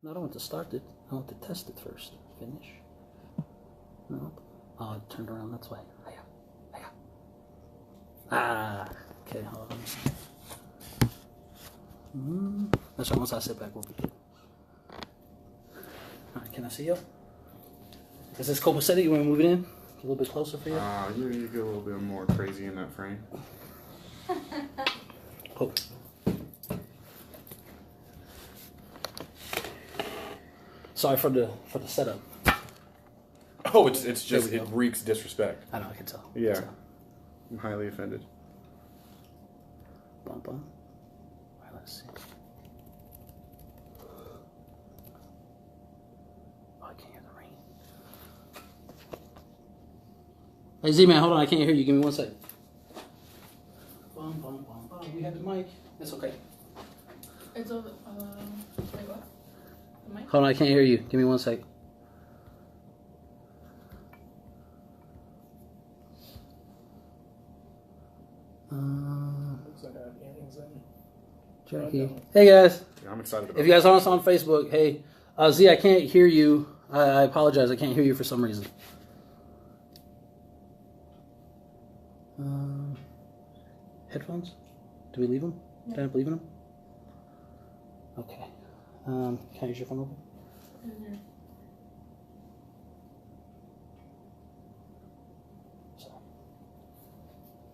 No, I don't want to start it. I want to test it first. Finish. No. Oh, it turned around. That's why. Hiya. Hiya. Ah. Okay, hold on. That's right. Once I sit back, we'll be good. All right, can I see you? Is this copacetic? You want to move it in? A little bit closer for you? You get a little bit more crazy in that frame. Oh. Sorry for the setup. Oh, it's just it reeks disrespect. I know, I can tell. Yeah, I'm highly offended. Bum bum. All right, let's see. Oh, I can't hear the rain. Hey Z man, hold on, I can't hear you. Give me 1 second. Bum bum bum bum. We have the mic. It's okay. It's over. Wait, what? The mic? Hold on, I can't hear you. Give me 1 second. Looks like I have anxiety. Jackie. Hey guys. Yeah, I'm excited about If you guys aren't on Facebook, hey, Z, I can't hear you. I apologize. I can't hear you for some reason. Headphones? Do we leave them? Yeah. Did I leave them? Okay. Can I use your phone over? Mm-hmm.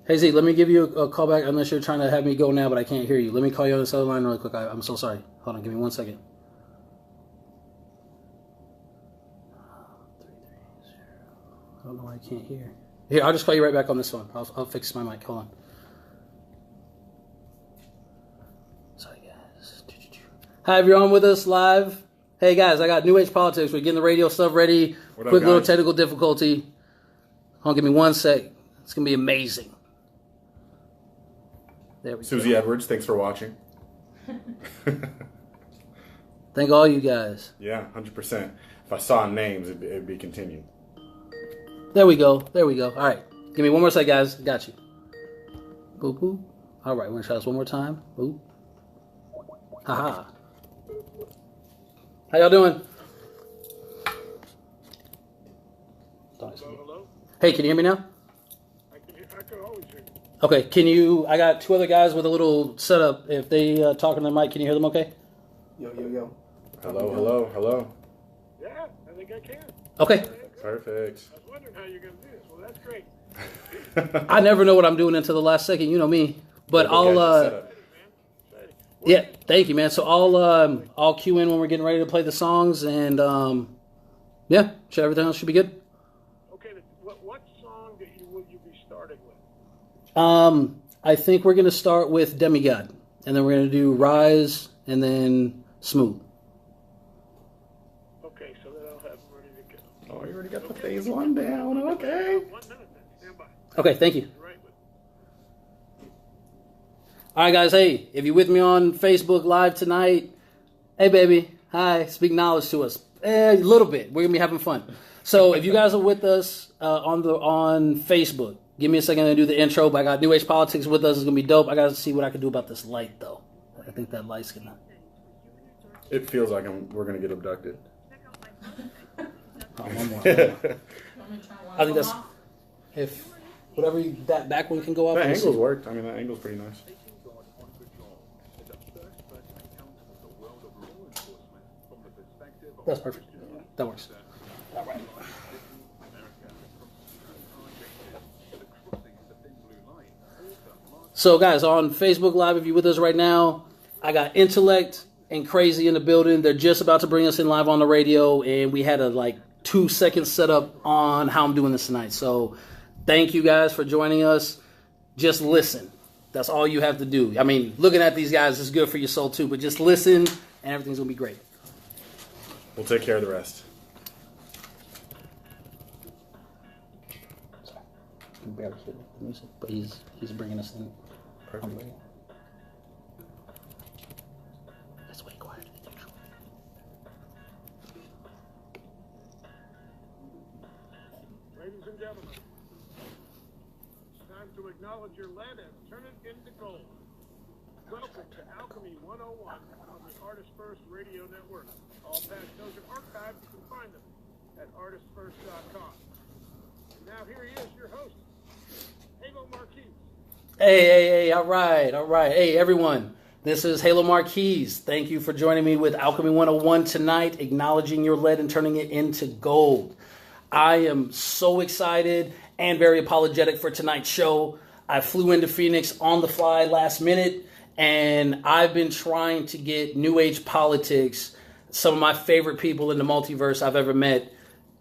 Hey Z, let me give you a call back unless you're trying to have me go now, but I can't hear you. Let me call you on this other line really quick. I'm so sorry. Hold on, give me 1 second. 330. I don't know why I can't hear. Here, I'll just call you right back on this phone. I'll fix my mic. Hold on. Sorry, guys. Hi, if you're on with us live. Hey, guys, I got New Age Politics. We're getting the radio stuff ready. What up, Quick little guys? technical difficulty. Hold on, give me 1 sec. It's going to be amazing. There we Susie go. Edwards, thanks for watching. Thank all you guys. Yeah, 100%. If I saw names, it'd be continued. There we go. There we go. All right. Give me 1 more sec, guys. Got you. Boop, boop. All right. We're going to try this one more time. Boop. Haha. How y'all doing? Hello? Hey, can you hear me now? I can always hear you. Okay. Can you... I got 2 other guys with a little setup. If they talk on their mic, can you hear them okay? Yo, yo, yo. Hello. Yeah, I think I can. Okay. Perfect. I was wondering how you're going to do this. Well, that's great. I never know what I'm doing until the last second. You know me. But I'll... Yeah, thank you, man. So I'll cue in when we're getting ready to play the songs, and yeah, sure, everything else should be good. Okay, what song would you be starting with? I think we're gonna start with Demigod, and then we're gonna do Rise, and then Smooth. Okay, so then I'll have them ready to go. Oh, you already got the phase 1 down. Okay. 1 minute then. Stand by. Okay, thank you. Right with All right, guys. Hey, if you're with me on Facebook Live tonight, hey, baby, hi. Speak knowledge to us. A little bit. We're gonna be having fun. So if you guys are with us on Facebook, give me a second to do the intro. But I got New Age Politics with us. It's gonna be dope. I gotta see what I can do about this light, though. I think that light's gonna. It feels like we're going to get abducted. Oh, one more. Want me to try one I think that's off? if whatever that back one can go off. That let's angle's see. worked. I mean, that angle's pretty nice. That's perfect. That works. All right. So, guys, on Facebook Live, if you're with us right now, I got Intellect and Crazy in the building. They're just about to bring us in live on the radio, and we had a 2-second setup on how I'm doing this tonight. So, thank you guys for joining us. Just listen. That's all you have to do. I mean, looking at these guys is good for your soul too, but just listen, and everything's gonna be great. We'll take care of the rest. Sorry, I can barely hear the music, but he's bringing us in. Perfect. It's way quieter than usual. Ladies and gentlemen, it's time to acknowledge your lead and turn it into gold. Welcome to Alchemy 101 on the Artist First Radio Network. All past shows are archived. You can find them at artistfirst.com. And now here he is, your host, Halo Marquise. Hey, all right. Hey, everyone. This is Halo Marquise. Thank you for joining me with Alchemy 101 tonight, acknowledging your lead and turning it into gold. I am so excited and very apologetic for tonight's show. I flew into Phoenix on the fly last minute, and I've been trying to get New Age politics, some of my favorite people in the multiverse I've ever met,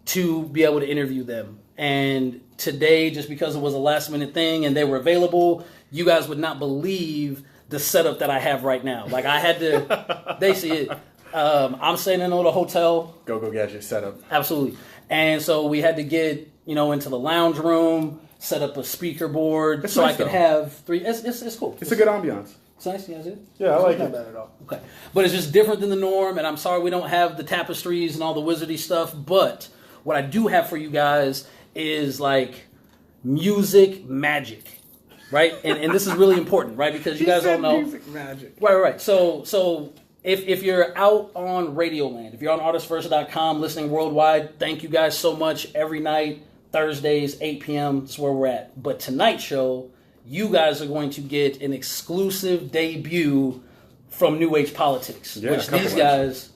to be able to interview them. And today, just because it was a last minute thing and they were available, you guys would not believe the setup that I have right now. Like, I had to, they see it. I'm staying in a little hotel. Go gadget setup. Absolutely. And so we had to get, into the lounge room, set up a speaker board It's so nice, I could though. have three. It's cool. It's a good ambiance. It's nice. You guys see it? Yeah, I like Not it. bad at all. Okay. But it's just different than the norm, and I'm sorry we don't have the tapestries and all the wizardy stuff, but what I do have for you guys is like music magic, right? And this is really important, right? Because you guys all know. Music magic. Right. So if you're out on Radioland, if you're on artistfirst.com listening worldwide, thank you guys so much. Every night, Thursdays, 8 p.m. is where we're at. But tonight's show, you guys are going to get an exclusive debut from New Age Politics, Yeah, which a couple these ones. guys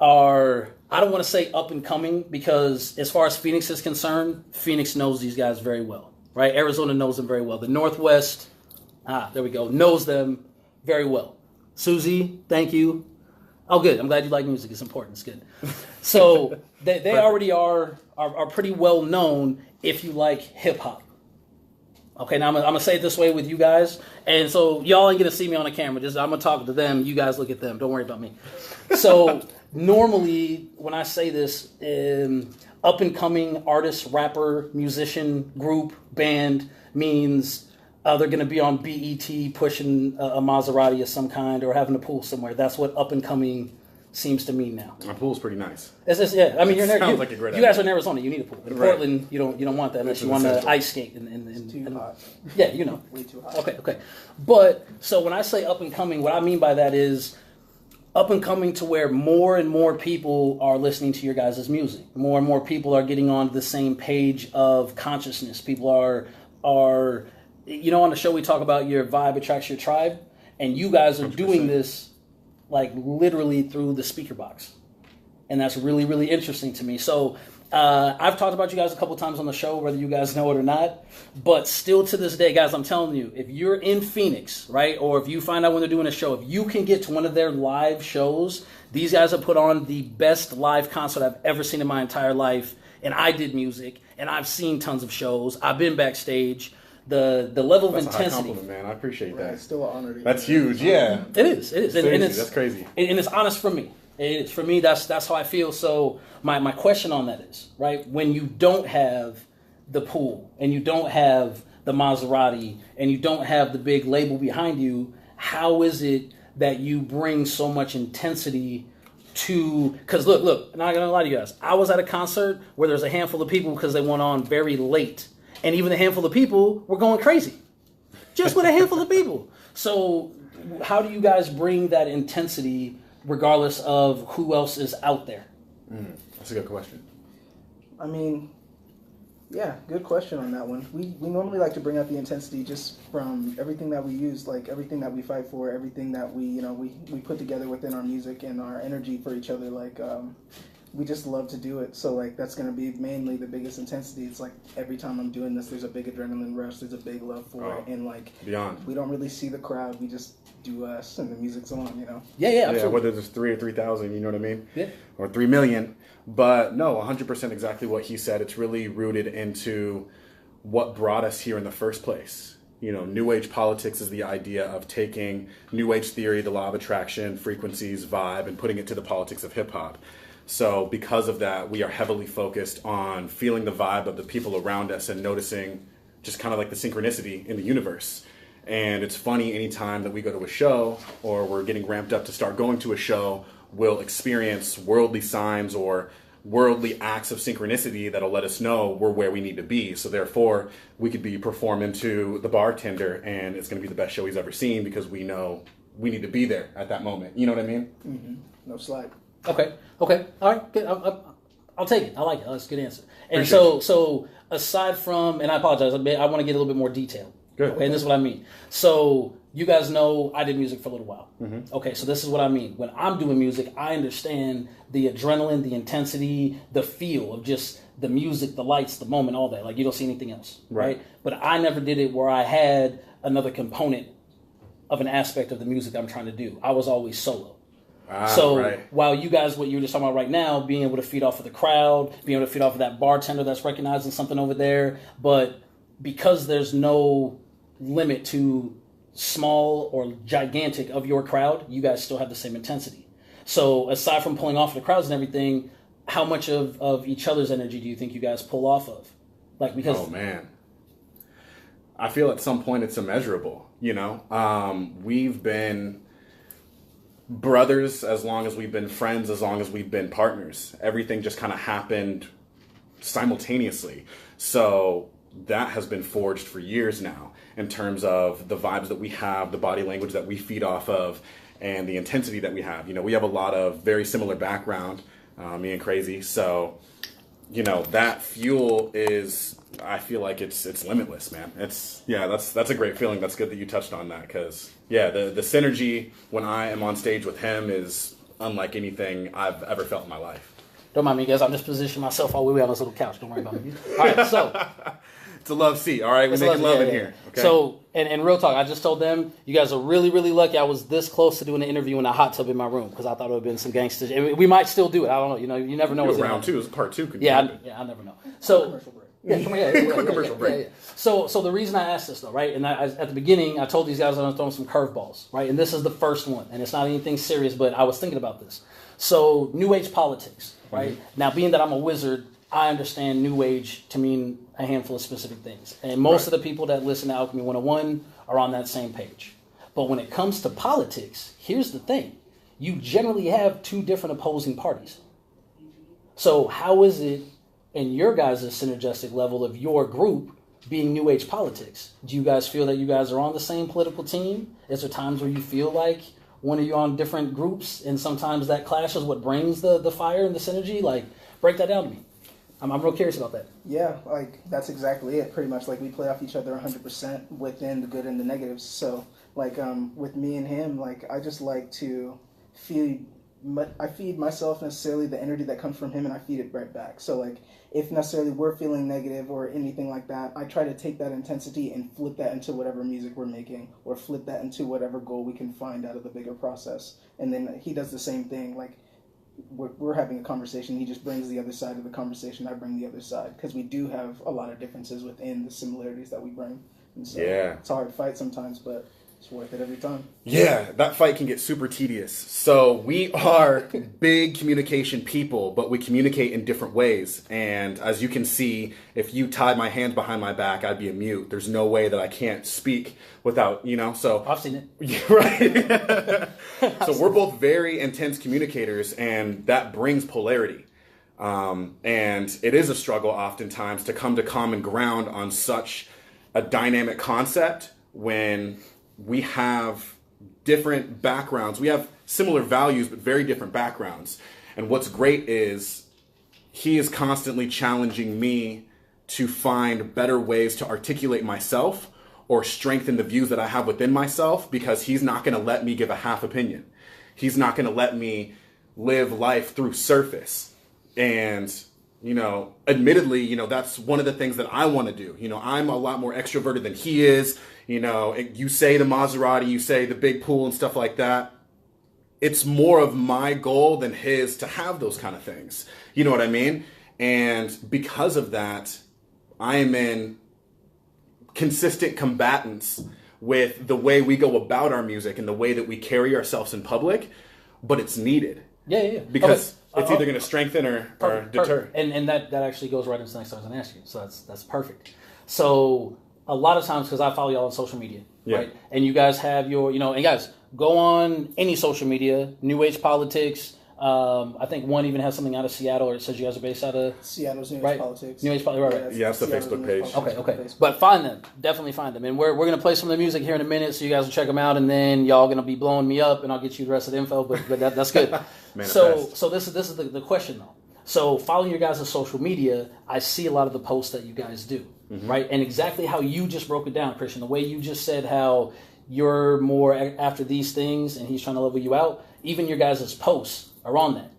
are, I don't want to say up and coming, because as far as Phoenix is concerned, Phoenix knows these guys very well, right? Arizona knows them very well. The Northwest, there we go, knows them very well. Susie, thank you. Oh, good. I'm glad you like music. It's important. It's good. So they already are pretty well known if you like hip hop. Okay, now I'm gonna say it this way with you guys, and so y'all ain't gonna see me on the camera. Just I'm gonna talk to them. You guys look at them. Don't worry about me. So normally when I say this, up and coming artist, rapper, musician, group, band means they're going to be on BET pushing a Maserati of some kind or having a pool somewhere. That's what up and coming seems to mean now. My pool's pretty nice. It's just, yeah. I mean, you're Sounds like a great you idea. guys are in Arizona. You need a pool. In Right. Portland, you don't want that unless It's you want to essential. ice skate. It's too hot. Yeah, Way too hot. Okay. But so when I say up and coming, what I mean by that is up and coming to where more and more people are listening to your guys' music. More and more people are getting on the same page of consciousness. People are on the show we talk about your vibe attracts your tribe, and you guys are 100%. doing this like literally through the speaker box. And that's really, really interesting to me. So I've talked about you guys a couple times on the show, whether you guys know it or not. But still to this day, guys, I'm telling you, if you're in Phoenix, right, or if you find out when they're doing a show, if you can get to one of their live shows, these guys have put on the best live concert I've ever seen in my entire life. And I did music, and I've seen tons of shows. I've been backstage. The level That's of a high intensity. compliment, man. I appreciate Right, that. it's still an honor to That's hear that. huge. Yeah. It is. And Seriously, it's that's crazy. And it's honest for me. It's for me. That's how I feel. So my question on that is, right, when you don't have the pool and you don't have the Maserati and you don't have the big label behind you, how is it that you bring so much intensity to? Because look, I'm not gonna lie to you guys. I was at a concert where there's a handful of people because they went on very late, and even the handful of people were going crazy, just with a handful of people. So how do you guys bring that intensity regardless of who else is out there? That's a good question. I mean, yeah, good question on that one. We normally like to bring out the intensity just from everything that we use, like everything that we fight for, everything that we put together within our music and our energy for each other. Like, we just love to do it. So like that's gonna be mainly the biggest intensity. It's like every time I'm doing this, there's a big adrenaline rush. There's a big love for it, and like Beyond. we don't really see the crowd. We just do us, and the music's on. Yeah, Yeah, absolutely. whether there's 3 or 3,000, you know what I mean? Yeah. Or 3 million. But no, 100% exactly what he said. It's really rooted into what brought us here in the first place. New Age politics is the idea of taking New Age theory, the law of attraction, frequencies, vibe, and putting it to the politics of hip hop. So because of that, we are heavily focused on feeling the vibe of the people around us and noticing just kind of like the synchronicity in the universe. And it's funny, anytime that we go to a show or we're getting ramped up to start going to a show, we'll experience worldly signs or worldly acts of synchronicity that'll let us know we're where we need to be. So therefore, we could be performing to the bartender and it's going to be the best show he's ever seen because we know we need to be there at that moment. You know what I mean? Mm-hmm. No slide. Okay. All right. Good. I'll take it. I like it. That's a good answer. And Appreciate so aside from, and I apologize, I want to get a little bit more detailed. Good. Okay, and this is what I mean. So you guys know I did music for a little while. Mm-hmm. Okay, so this is what I mean. When I'm doing music, I understand the adrenaline, the intensity, the feel of just the music, the lights, the moment, all that. Like you don't see anything else, right? But I never did it where I had another component of an aspect of the music I'm trying to do. I was always solo. While you guys, what you were just talking about right now, being able to feed off of the crowd, being able to feed off of that bartender that's recognizing something over there, but because there's no limit to small or gigantic of your crowd, you guys still have the same intensity. So aside from pulling off the crowds and everything, how much of each other's energy do you think you guys pull off of? Like, because oh man, I feel at some point it's immeasurable. You know, we've been brothers as long as we've been friends, as long as we've been partners. Everything just kind of happened simultaneously. So that has been forged for years now in terms of the vibes that we have, the body language that we feed off of, and the intensity that we have. You know, we have a lot of very similar background, me and Crazy. So, you know, that fuel is, I feel like it's limitless, man. That's a great feeling. That's good that you touched on that, because the synergy when I am on stage with him is unlike anything I've ever felt in my life. Don't mind me, guys. I'm just positioning myself all the way on this little couch. Don't worry about me. All right, so it's a love seat. All right, we're making love in here. Okay? So, and real talk, I just told them, you guys are really, really lucky I was this close to doing an interview in a hot tub in my room, because I thought it would have been some gangsters. And we might still do it. I don't know. You know, you never know. Round two is part two. I never know. So, Commercial break. Commercial break. So the reason I asked this though, right? And at the beginning, I told these guys I was throwing some curveballs, right? And this is the first one, and it's not anything serious, but I was thinking about this. So New Age politics, right? Mm-hmm. Now, being that I'm a wizard, I understand New Age to mean a handful of specific things, and most of the people that listen to Alchemy 101 are on that same page. But when it comes to politics, here's the thing: you generally have two different opposing parties. So how is it in your guys' synergistic level of your group being New Age politics? Do you guys feel that you guys are on the same political team? Is there times where you feel like one of you on different groups, and sometimes that clash is what brings the fire and the synergy? Like, break that down to me. I'm real curious about that. Yeah, like, that's exactly it, pretty much. Like, we play off each other 100% within the good and the negatives. So, like, with me and him, like, I just like to feed myself necessarily the energy that comes from him, and I feed it right back. So, like, if necessarily we're feeling negative or anything like that, I try to take that intensity and flip that into whatever music we're making, or flip that into whatever goal we can find out of the bigger process. And then he does the same thing. Like, we're having a conversation, he just brings the other side of the conversation, I bring the other side, because we do have a lot of differences within the similarities that we bring. And so it's a hard fight sometimes, but it's worth it every time. Yeah, that fight can get super tedious. So we are big communication people, but we communicate in different ways. And as you can see, if you tied my hands behind my back, I'd be a mute. There's no way that I can't speak without, so... I've seen it. Right. So we're both very intense communicators, and that brings polarity. And it is a struggle oftentimes to come to common ground on such a dynamic concept when we have different backgrounds. We have similar values, but very different backgrounds. And what's great is he is constantly challenging me to find better ways to articulate myself or strengthen the views that I have within myself, because he's not going to let me give a half opinion. He's not going to let me live life through surface. And, admittedly, that's one of the things that I want to do. I'm a lot more extroverted than he is. You say the Maserati, you say the big pool and stuff like that. It's more of my goal than his to have those kind of things. You know what I mean? And because of that, I am in consistent combatants with the way we go about our music and the way that we carry ourselves in public, but it's needed. Yeah. Because it's either going to strengthen or deter. And that actually goes right into the next thing I was going to ask you. So that's perfect. So a lot of times, because I follow y'all on social media, right? And you guys have your, and guys, go on any social media, New Age Politics, I think one even has something out of Seattle, or it says you guys are based out of Seattle's New Age right? Politics. New Age Politics, right? Yeah, it's the Seattle's Facebook New Age page. Politics. Okay. Facebook. But find them. Definitely find them. And we're going to play some of the music here in a minute, so you guys will check them out, and then y'all going to be blowing me up, and I'll get you the rest of the info, but that's good. So this is the question, though. So following your guys' social media, I see a lot of the posts that you guys do, right? And exactly how you just broke it down, Christian, the way you just said how you're more after these things, and he's trying to level you out, even your guys' posts are on that.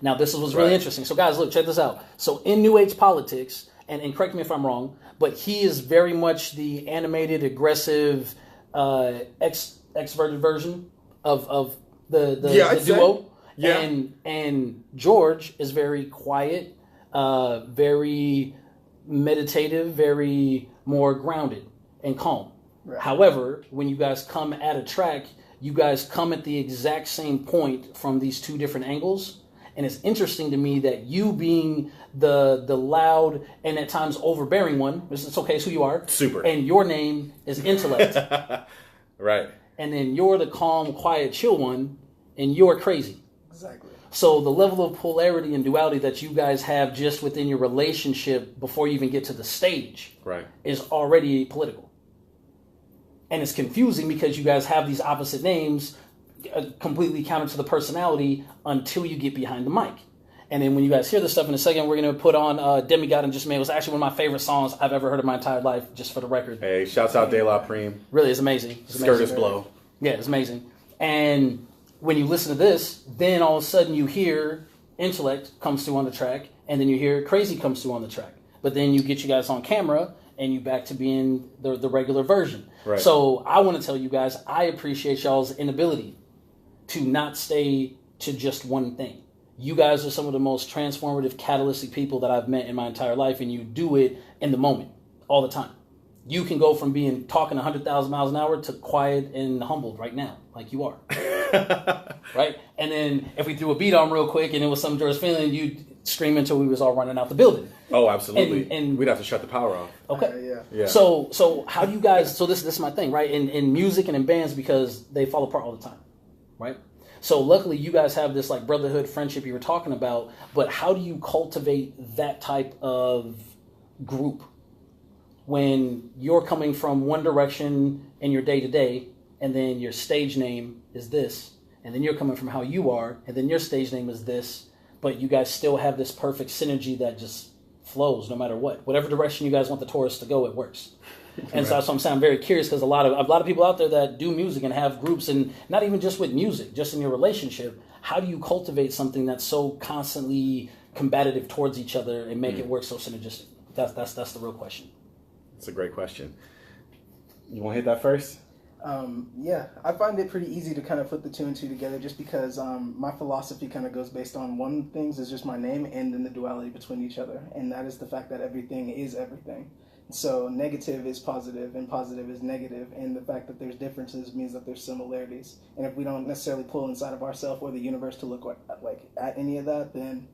Now, this was really interesting. So, guys, look, check this out. So, in New Age Politics, and correct me if I'm wrong, but he is very much the animated, aggressive, extroverted version of the duo. Yeah. And George is very quiet, very meditative, very more grounded and calm. Right. However, when you guys come at a track, you guys come at the exact same point from these two different angles. And it's interesting to me that you being the loud and at times overbearing one, it's okay, it's who you are. Super. And your name is Intellect. Right. And then you're the calm, quiet, chill one, and you're crazy. Exactly. So the level of polarity and duality that you guys have just within your relationship before you even get to the stage is already political. And it's confusing because you guys have these opposite names completely counter to the personality until you get behind the mic. And then when you guys hear this stuff in a second, we're going to put on Demigod and Just Made. It was actually one of my favorite songs I've ever heard in my entire life, just for the record. Hey, shouts out De La Prime. Really, it's amazing. It's amazing. Skirt is blow. Yeah, it's amazing. And when you listen to this, then all of a sudden you hear Intellect comes through on the track, and then you hear Crazy comes through on the track. But then you get you guys on camera, and you back to being the regular version. Right. So I want to tell you guys, I appreciate y'all's inability to not stay to just one thing. You guys are some of the most transformative, catalytic people that I've met in my entire life, and you do it in the moment, all the time. You can go from being talking 100,000 miles an hour to quiet and humbled right now, like you are. Right? And then if we threw a beat on real quick and it was some George feeling, you'd scream until we was all running out the building. Oh, absolutely. And we'd have to shut the power off. Okay. Yeah. So how do you guys, so this is my thing, right? In music and in bands, because they fall apart all the time, right? So luckily you guys have this like brotherhood friendship you were talking about, but how do you cultivate that type of group when you're coming from one direction in your day-to-day, and then your stage name is this, and then you're coming from how you are, and then your stage name is this, but you guys still have this perfect synergy that just flows no matter what. Whatever direction you guys want the tourists to go, it works. And so that's what I'm saying. I'm very curious because a lot of people out there that do music and have groups, and not even just with music, just in your relationship, how do you cultivate something that's so constantly combative towards each other and make it work so synergistic? That's the real question. That's a great question. You want to hit that first? Yeah, I find it pretty easy to kind of put the two and two together just because my philosophy kind of goes based on one thing is just my name and then the duality between each other. And that is the fact that everything is everything. So negative is positive and positive is negative. And the fact that there's differences means that there's similarities. And if we don't necessarily pull inside of ourselves or the universe to look at any of that, then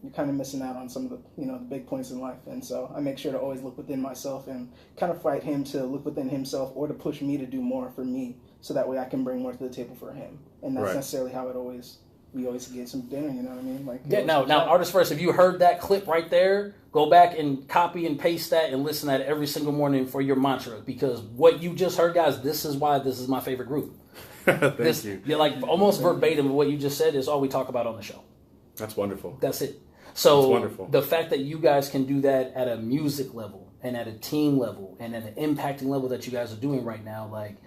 you're kind of missing out on some of the, the big points in life. And so I make sure to always look within myself and kind of fight him to look within himself or to push me to do more for me so that way I can bring more to the table for him. And that's necessarily how we always get some dinner, you know what I mean? Like, now, Artist First, if you heard that clip right there, go back and copy and paste that and listen to that every single morning for your mantra, because what you just heard, guys, this is why this is my favorite group. Thank you. Yeah, like almost verbatim what you just said is all we talk about on the show. That's wonderful. That's it. So wonderful. The fact that you guys can do that at a music level and at a team level and at an impacting level that you guys are doing right now, like,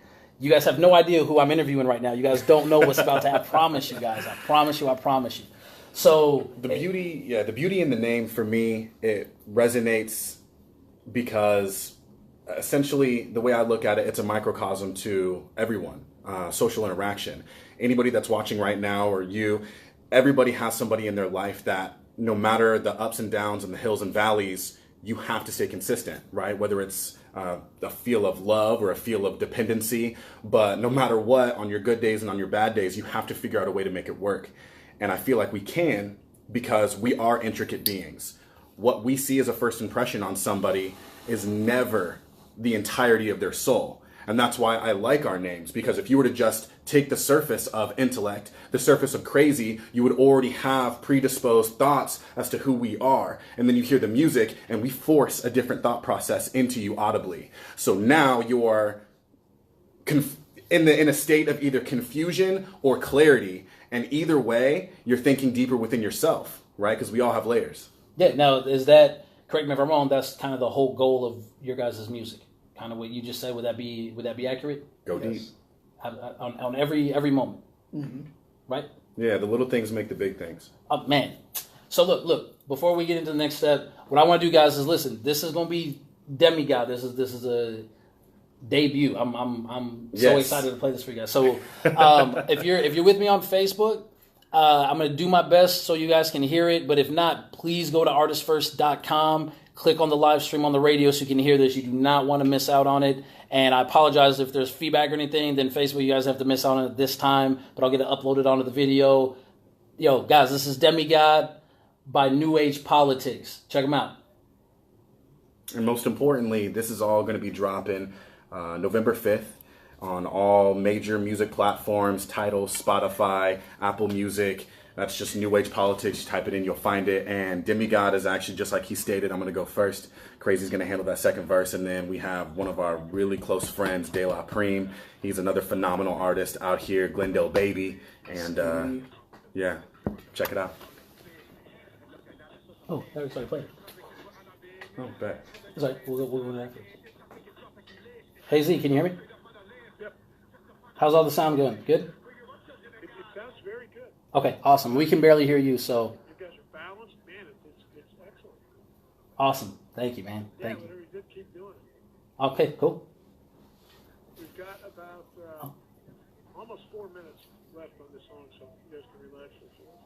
you guys have no idea who I'm interviewing right now. You guys don't know what's about to happen. I promise you guys. I promise you. So the beauty in the name for me, it resonates because essentially the way I look at it, it's a microcosm to everyone, social interaction. Anybody that's watching right now or you, everybody has somebody in their life that no matter the ups and downs and the hills and valleys, you have to stay consistent, right? Whether it's a feel of love or a feel of dependency, but no matter what, on your good days and on your bad days, you have to figure out a way to make it work. And I feel like we can because we are intricate beings. What we see as a first impression on somebody is never the entirety of their soul. And that's why I like our names, because if you were to just take the surface of intellect, the surface of crazy, you would already have predisposed thoughts as to who we are. And then you hear the music and we force a different thought process into you audibly. So now you're in a state of either confusion or clarity. And either way, you're thinking deeper within yourself, right? Because we all have layers. Yeah. Now, is that, correct me if I'm wrong, that's kind of the whole goal of your guys' music? Kind of what you just said. Would that be accurate? Go deep. On every moment, right? Yeah, the little things make the big things. Man. So look. Before we get into the next step, what I want to do, guys, is listen. This is going to be Demigod. This is a debut. I'm so excited to play this for you guys. So if you're with me on Facebook, I'm going to do my best so you guys can hear it. But if not, please go to artistfirst.com. Click on the live stream on the radio so you can hear this. You do not want to miss out on it. And I apologize if there's feedback or anything. Then Facebook, you guys have to miss out on it this time. But I'll get it uploaded onto the video. Yo, guys, this is Demigod by New Age Politics. Check them out. And most importantly, this is all going to be dropping November 5th on all major music platforms, Tidal, Spotify, Apple Music. That's just New Age Politics. You type it in, you'll find it. And Demigod is actually, just like he stated, I'm going to go first. Crazy's going to handle that second verse. And then we have one of our really close friends, De La Prime. He's another phenomenal artist out here, Glendale Baby. And yeah, check it out. Oh, I already started playing. Oh, bet. It's like, we'll go after. Hey, Z, can you hear me? Yep. How's all the sound going? Good? It sounds very good. Okay, awesome. We can barely hear you, so You guys are balanced, man. It's excellent. awesome. Thank you, man. Yeah, Thank you. whatever you did, keep doing it. Okay, cool. We've got about almost 4 minutes left on this song, so you guys can relax if you want.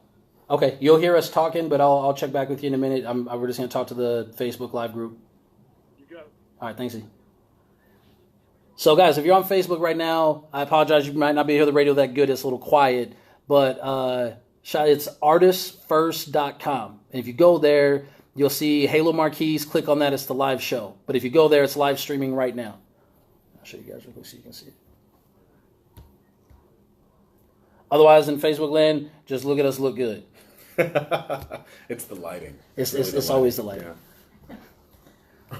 Okay, you'll hear us talking, but I'll check back with you in a minute. We're just going to talk to the Facebook Live group. You got it. All right, thanks, Z. So, guys, if you're on Facebook right now, I apologize. You might not be able to hear the radio that good. It's a little quiet. But it's artistfirst.com. And if you go there, you'll see Halo Marquise. Click on that. It's the live show. But if you go there, it's live streaming right now. I'll show you guys real quick so you can see it. Otherwise, in Facebook land, just look at us look good. It's the lighting. It's always the lighting. Yeah.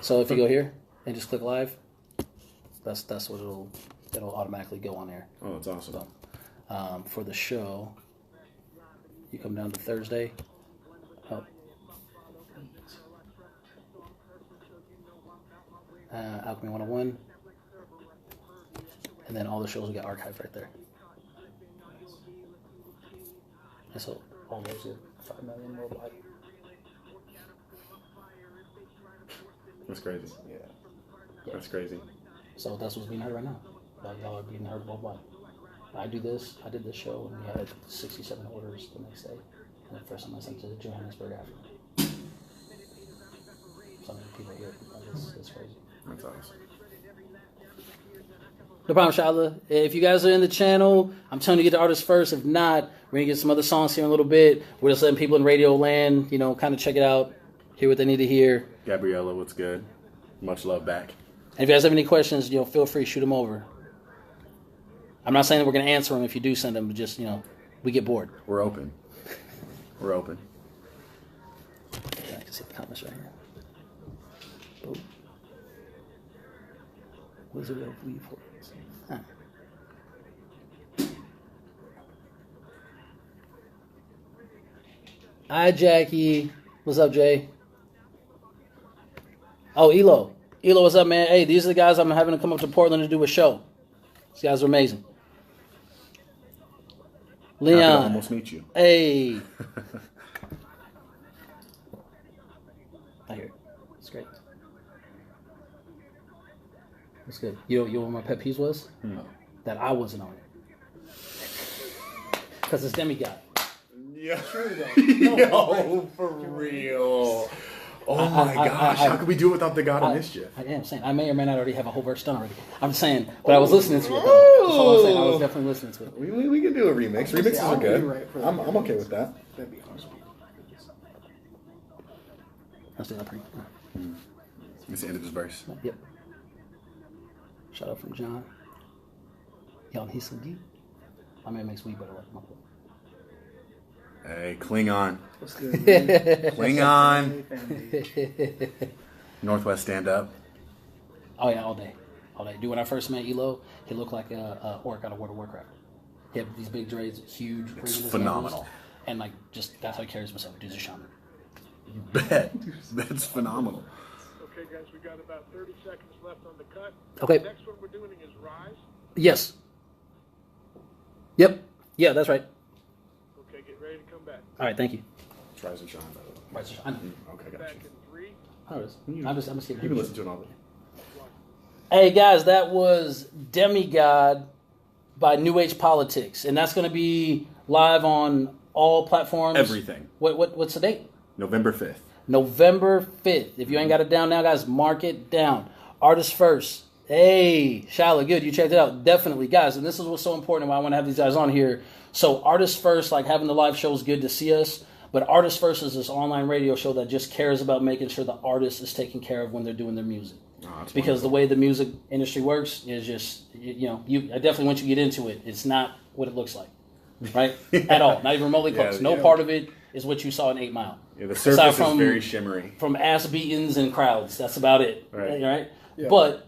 So if you go here and just click live, that's what it'll automatically go on there. Oh, that's awesome. So, for the show, you come down to Thursday. Oh. Alchemy 101. And then all the shows will get archived right there. And so all those get 5 million worldwide. That's crazy. Yeah. That's crazy. So that's what's being heard right now. Y'all are being heard worldwide. I did this show, and we had 67 orders the next day. And the first time I sent to Johannesburg, Africa. So many people here. It's crazy. That's awesome. No problem, Shala. If you guys are in the channel, I'm telling you to get the artist first. If not, we're going to get some other songs here in a little bit. We're just letting people in radio land, kind of check it out, hear what they need to hear. Gabriella, what's good? Much love back. And if you guys have any questions, feel free to shoot them over. I'm not saying that we're going to answer them if you do send them, but just, we get bored. We're open. We're open. Yeah, I can see the comments right here. Oh. Wizard of Weave. Huh. Hi, Jackie. What's up, Jay? Oh, Elo. Elo, what's up, man? Hey, these are the guys I'm having to come up to Portland to do a show. These guys are amazing. Leon. Happy to almost meet you. Hey. I hear it. It's great. That's good. You know what my pet peeves was? That I wasn't on it. Because it's Demigod. Yeah. True though. Yo, for real. Oh my gosh, how could we do it without the God of Mischief? I am saying, I may or may not already have a whole verse done already. I'm just saying, but I was listening to it though. That's all I'm saying. I was definitely listening to it. We can do a remix. Remixes I'll are good. rewrite for I'm that. okay with that. That'd be awesome. Let's do that pretty. It's the end of this verse. Yep. Shout out from John. Y'all, he's so deep. My man makes weed better like my boy. Hey, Klingon. What's good, man? Klingon. Family. Northwest stand up. Oh yeah, all day. Dude, when I first met Elo, he looked like a orc out of World of Warcraft. He had these big dreads, huge. It's ring in his phenomenal. nose, and like, just that's how he carries himself. Dude's a shaman. Bet. That's phenomenal. Okay, guys, we got about 30 seconds left on the cut. Okay. The next one we're doing is Rise. Yes. Yep. Yeah, that's right. Okay, get ready to come back. All right, thank you. It's Rise and Shine, by the way. Right, so I know. Okay, got Back you. in 3. I know this. I'm just kidding. You can listen to it all day. Hey guys, that was Demigod by New Age Politics, and that's going to be live on all platforms. Everything. What's the date? November 5th. November 5th. If you ain't got it down now, guys, mark it down. Artist First. Hey, Shala, good. You checked it out. Definitely, guys. And this is what's so important, why I want to have these guys on here. So Artist First, like having the live show is good to see us. But Artist First is this online radio show that just cares about making sure the artist is taken care of when they're doing their music. Oh, Because the way the music industry works is just, I definitely want you to get into it. It's not what it looks like, right? At all. Not even remotely close. No part of it is what you saw in 8 Mile. Yeah, the surface is very shimmery. From ass beatings and crowds. That's about it. Right. Yeah. But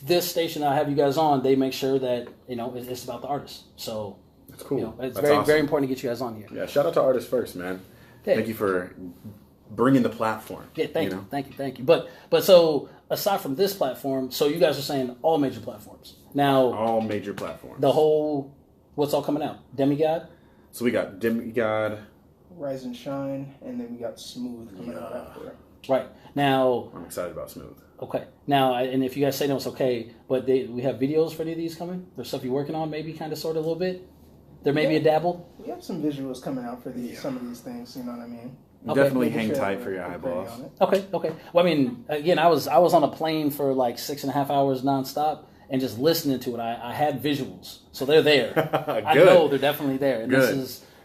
this station I have you guys on, they make sure that, it's about the artist. So, That's cool. it's That's very, awesome. very important to get you guys on here. Yeah, shout out to Artists First, man. Yeah. Thank you for bringing the platform. Yeah, thank you. But so aside from this platform, so you guys are saying all major platforms. Now, All major platforms. what's all coming out? Demigod? So we got Demigod. Rise and Shine, and then we got Smooth coming out after. Right. Now, I'm excited about Smooth. okay. Now, and if you guys say no, it's okay, but we have videos for any of these coming? There's stuff you're working on, maybe, kind of, sort of, a little bit? There may be a dabble? We have some visuals coming out for some of these things, you know what I mean? Okay. Definitely Maybe hang share tight a- for your a eyeballs. video on it. Okay. Well, I mean, again, I was on a plane for like 6.5 hours nonstop, and just listening to it, I had visuals, so they're there. I know they're definitely there, and Good.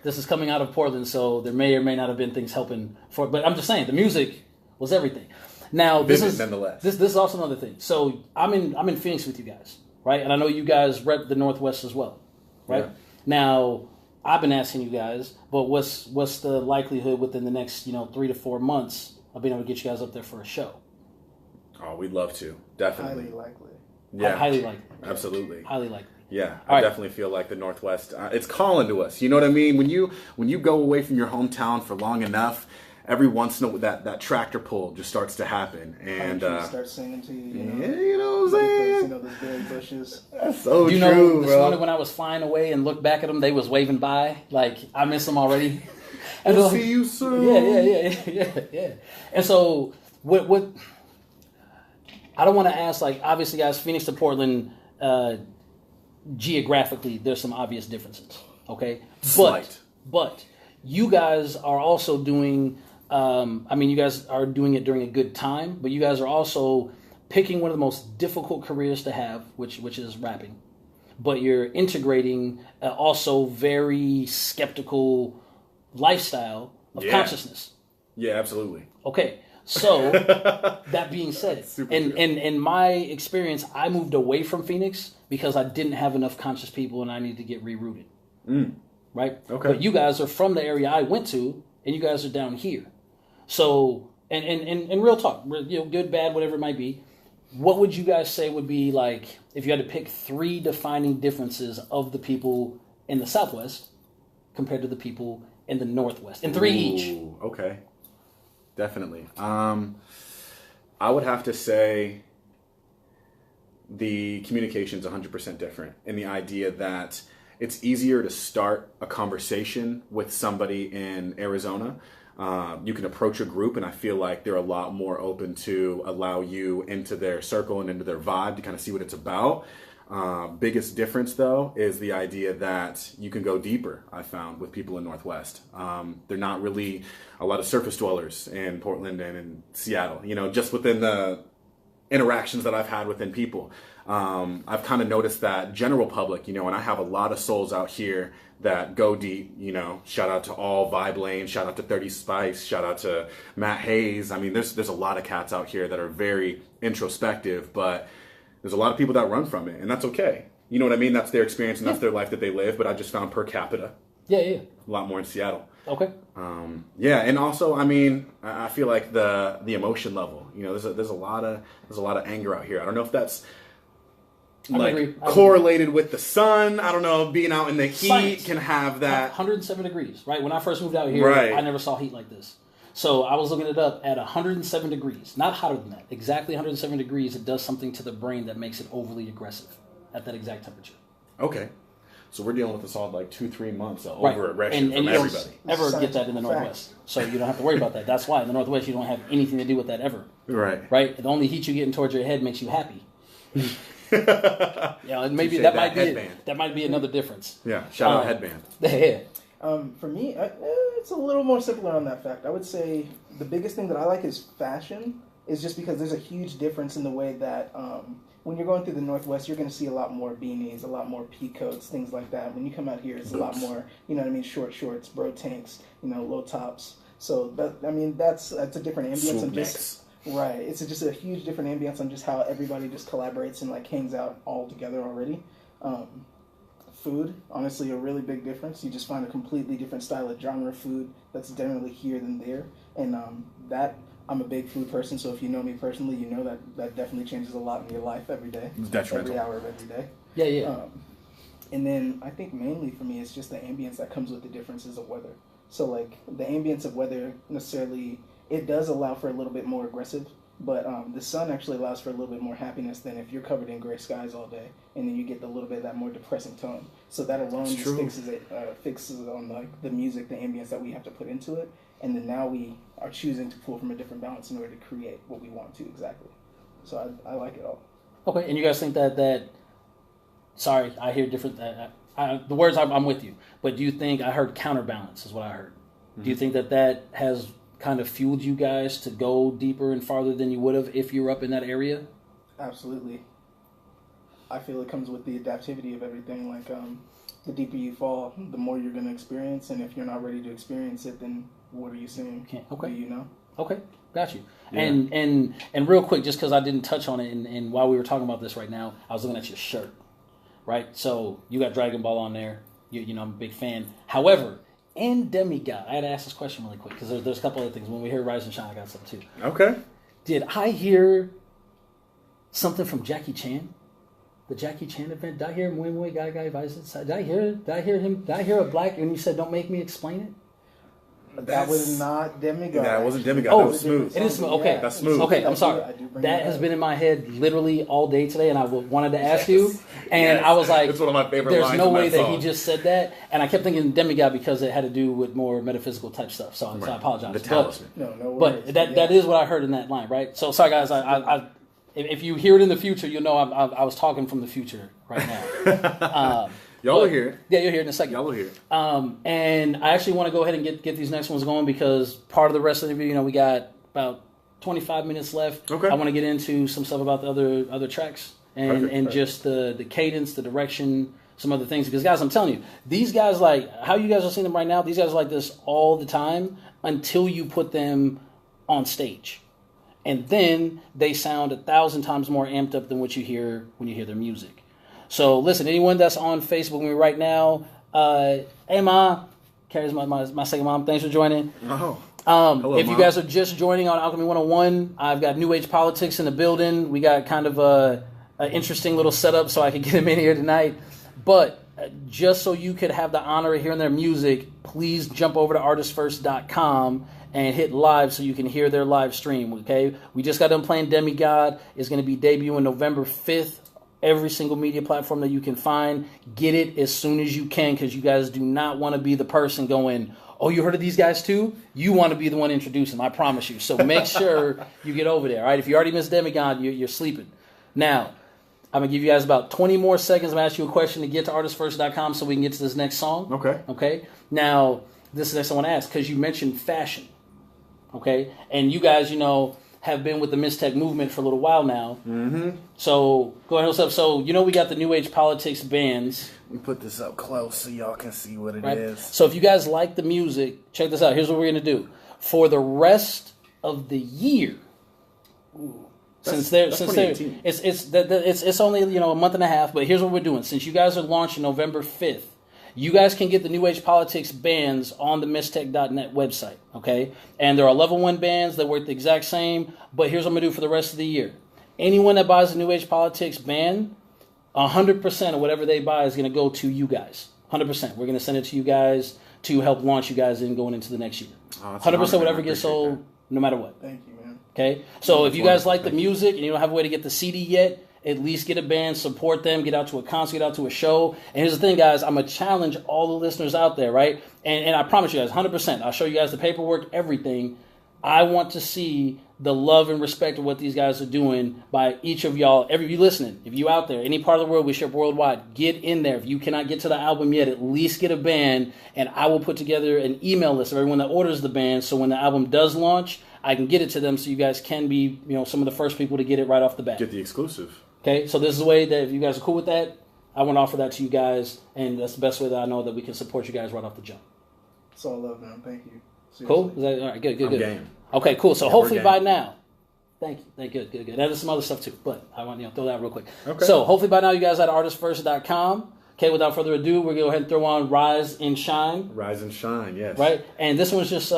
this is coming out of Portland, so there may or may not have been things helping for. But I'm just saying, the music was everything. Now this Vivid, is nonetheless. This is also another thing. So I'm in Phoenix with you guys, right? And I know you guys rep the Northwest as well, right? Yeah. Now I've been asking you guys, but what's the likelihood within the next 3 to 4 months of being able to get you guys up there for a show? Oh, we'd love to. Definitely. Highly likely. Yeah. Highly likely. Absolutely. Highly likely. Yeah, All I right. definitely feel like the Northwest. It's calling to us. You know what I mean? When you go away from your hometown for long enough, every once in a while that tractor pull just starts to happen, and Start singing to you. yeah, you know what I'm saying? Those berry bushes. That's so You true, know, this bro. morning when I was flying away and looked back at them, they was waving by. Like, I miss them already. And We'll they're like, see you soon. Yeah. And so, what I don't want to ask, like, obviously, guys, Phoenix to Portland, geographically, there's some obvious differences, okay? Slight. But you guys are also doing, you guys are doing it during a good time, but you guys are also picking one of the most difficult careers to have, which is rapping. But you're integrating also very skeptical lifestyle of Yeah. consciousness. Yeah, absolutely. Okay, so that being said, Super and true. in my experience, I moved away from Phoenix because I didn't have enough conscious people and I needed to get rerouted. Right? Okay. But you guys are from the area I went to, and you guys are down here. So, and real talk, good, bad, whatever it might be. What would you guys say would be like if you had to pick 3 defining differences of the people in the Southwest compared to the people in the Northwest? And 3 each. Ooh, okay. Definitely. I would have to say the communication's 100% different in the idea that it's easier to start a conversation with somebody in Arizona. You can approach a group, and I feel like they're a lot more open to allow you into their circle and into their vibe to kind of see what it's about. Biggest difference, though, is the idea that you can go deeper, I found, with people in Northwest. They're not really a lot of surface dwellers in Portland and in Seattle, just within the interactions that I've had within people. I've kind of noticed that general public, and I have a lot of souls out here that go deep, shout out to all Vibe Lane, shout out to 30 Spice, shout out to Matt Hayes. I mean, there's a lot of cats out here that are very introspective, but There's a lot of people that run from it, and that's okay. You know what I mean? That's their experience and that's their life that they live. But I just found per capita Yeah. a lot more in Seattle. Okay. Yeah, and also, I mean, I feel like the emotion level. You know, there's a lot of anger out here. I don't know if that's like correlated with the sun. I don't know. Being out in the heat Science can have that. 107 degrees, right? When I first moved out here, Right. I never saw heat like this. So I was looking it up at 107 degrees, not hotter than that. Exactly 107 degrees. It does something to the brain that makes it overly aggressive at that exact temperature. Okay. So we're dealing with this all like 2-3 months of Right. over-aggression from you everybody. don't ever get that in the Northwest. So you don't have to worry about that. That's why in the Northwest you don't have anything to do with that ever. Right. Right? The only heat you're getting towards your head makes you happy. Yeah, and maybe Touche, that that might be another difference. Yeah. Shout out headband. Yeah. For me, it's a little more simpler on that fact. I would say the biggest thing that I like is fashion, is just because there's a huge difference in the way that when you're going through the Northwest, you're going to see a lot more beanies, a lot more pea coats, things like that. When you come out here, it's a lot more, you know what I mean, short shorts, bro tanks, you know, low tops. So, that's a different ambience. Swoop necks. Right. It's just a huge different ambience on just how everybody just collaborates and like hangs out all together already. Food, honestly, a really big difference. You just find a completely different style of genre of food that's generally here than there. And that, I'm a big food person, so if you know me personally, you know that definitely changes a lot in your life every day. It's detrimental. Every hour of every day. Yeah. And then I think mainly for me, it's just the ambience that comes with the differences of weather. So like the ambience of weather necessarily, it does allow for a little bit more aggressive, but the sun actually allows for a little bit more happiness than if you're covered in gray skies all day, and then you get a little bit of that more depressing tone. So that alone just fixes on like the music, the ambience that we have to put into it, and then now we are choosing to pull from a different balance in order to create what we want to exactly. So I like it all. Okay, and you guys think that sorry, I hear different. The words I'm with you, but do you think I heard counterbalance is what I heard? Mm-hmm. Do you think that has kind of fueled you guys to go deeper and farther than you would have if you were up in that area? Absolutely. I feel it comes with the adaptivity of everything. Like the deeper you fall, the more you're going to experience, and if you're not ready to experience it, then what are you seeing? Okay. Do you know? Okay, got you. Yeah. And real quick, just because I didn't touch on it, and while we were talking about this right now, I was looking at your shirt, right? So you got Dragon Ball on there. You know, I'm a big fan. However, in Demigod, I had to ask this question really quick because there's a couple other things. When we hear Rise and Shine, I got something too. Okay. Did I hear something from Jackie Chan? The Jackie Chan event? Did I hear Mui Guy Visor? Did I hear him? Did I hear a black? And you said, "Don't make me explain it." That was not Demigod. That wasn't Demigod. Oh, that was Smooth. It is Smooth. Okay, Yeah. That's Smooth. Okay, I'm sorry. I do bring That that has up. been in my head literally all day today, and I wanted to ask you, and Yes. I was like, It's one of my favorite "There's lines no in way that that song. he just said that," and I kept thinking Demigod because it had to do with more metaphysical type stuff. So I apologize. The talisman. No worries. But that is what I heard in that line, right? So sorry, guys. If you hear it in the future, you'll know I was talking from the future right now. Y'all will hear it. Yeah, you'll hear it in a second. Y'all will hear it. And I actually want to go ahead and get these next ones going because part of the rest of the video, we got about 25 minutes left. Okay. I want to get into some stuff about the other tracks and just the cadence, the direction, some other things. Because guys, I'm telling you, these guys how you guys are seeing them right now. These guys are like this all the time until you put them on stage. And then they sound 1,000 times more amped up than what you hear when you hear their music. So listen, anyone that's on Facebook with me right now, hey Ma, Carrie's my second mom. Thanks for joining. Oh. Hello, if Mom. you guys are just joining on Alchemy 101, I've got New Age Politics in the building. We got kind of an interesting little setup so I could get them in here tonight. But just so you could have the honor of hearing their music, please jump over to artistfirst.com and hit live so you can hear their live stream, okay? We just got done playing Demigod. It's going to be debuting November 5th. Every single media platform that you can find. Get it as soon as you can because you guys do not want to be the person going, "Oh, you heard of these guys too?" You want to be the one introducing them, I promise you. So make sure you get over there, all right? If you already missed Demigod, you're sleeping. Now, I'm going to give you guys about 20 more seconds. I'm going to ask you a question to get to artistfirst.com so we can get to this next song. Okay? Now, this is the next I want to ask because you mentioned fashion, okay? And you guys, have been with the Mistech movement for a little while now. Mm-hmm. So, go ahead, what's up? So, we got the New Age Politics bands. Let me put this up close so y'all can see what it Right? is. So, if you guys like the music, check this out. Here's what we're going to do. For the rest of the year, Since 2018. it's only a month and a half, but here's what we're doing. Since you guys are launching November 5th, you guys can get the New Age Politics bands on the mistech.net website, okay? And there are level 1 bands that work the exact same, but here's what I'm going to do for the rest of the year. Anyone that buys the New Age Politics band, 100% of whatever they buy is going to go to you guys. 100%. We're going to send it to you guys to help launch you guys in going into the next year. 100% whatever gets sold, no matter what. Thank you, man. Okay? So if you guys like the music and you don't have a way to get the CD yet, at least get a band, support them, get out to a concert, get out to a show. And here's the thing, guys. I'm going to challenge all the listeners out there, right? And I promise you guys, 100%. I'll show you guys the paperwork, everything. I want to see the love and respect of what these guys are doing by each of y'all. Every of you listening, if you out there, any part of the world, we ship worldwide, get in there. If you cannot get to the album yet, at least get a band, and I will put together an email list of everyone that orders the band, so when the album does launch, I can get it to them so you guys can be, some of the first people to get it right off the bat. Get the exclusive. Okay, so this is the way that if you guys are cool with that, I want to offer that to you guys, and that's the best way that I know that we can support you guys right off the jump. It's all love, man. Thank you. Seriously. Cool? Is that, all right, good. Game. Okay, cool. So Yeah, hopefully we're by game. now, thank you. Good. Now there's some other stuff too, but I want to throw that out real quick. Okay. So hopefully by now you guys at artistfirst.com. Okay, without further ado, we're going to go ahead and throw on Rise and Shine. Rise and shine, yes. Right? And this one's just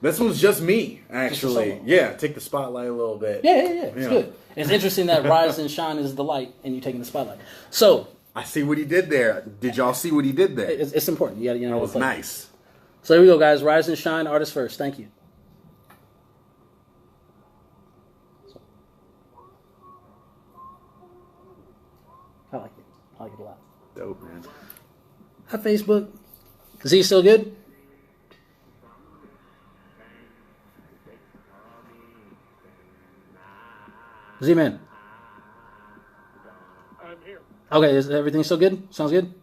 This one's just me, actually. solo. Yeah, take the spotlight a little bit. yeah. It's good. It's interesting that Rise and Shine is the light and you taking the spotlight. So I see what he did there. Did y'all see what he did there? it's important. You got That was nice. So here we go, guys. Rise and Shine, Artist First. Thank you. I like it. I like it a lot. Dope, man. Hi, Facebook. Is he still good? Z-Man. I'm here. Okay, is everything still good? Sounds good?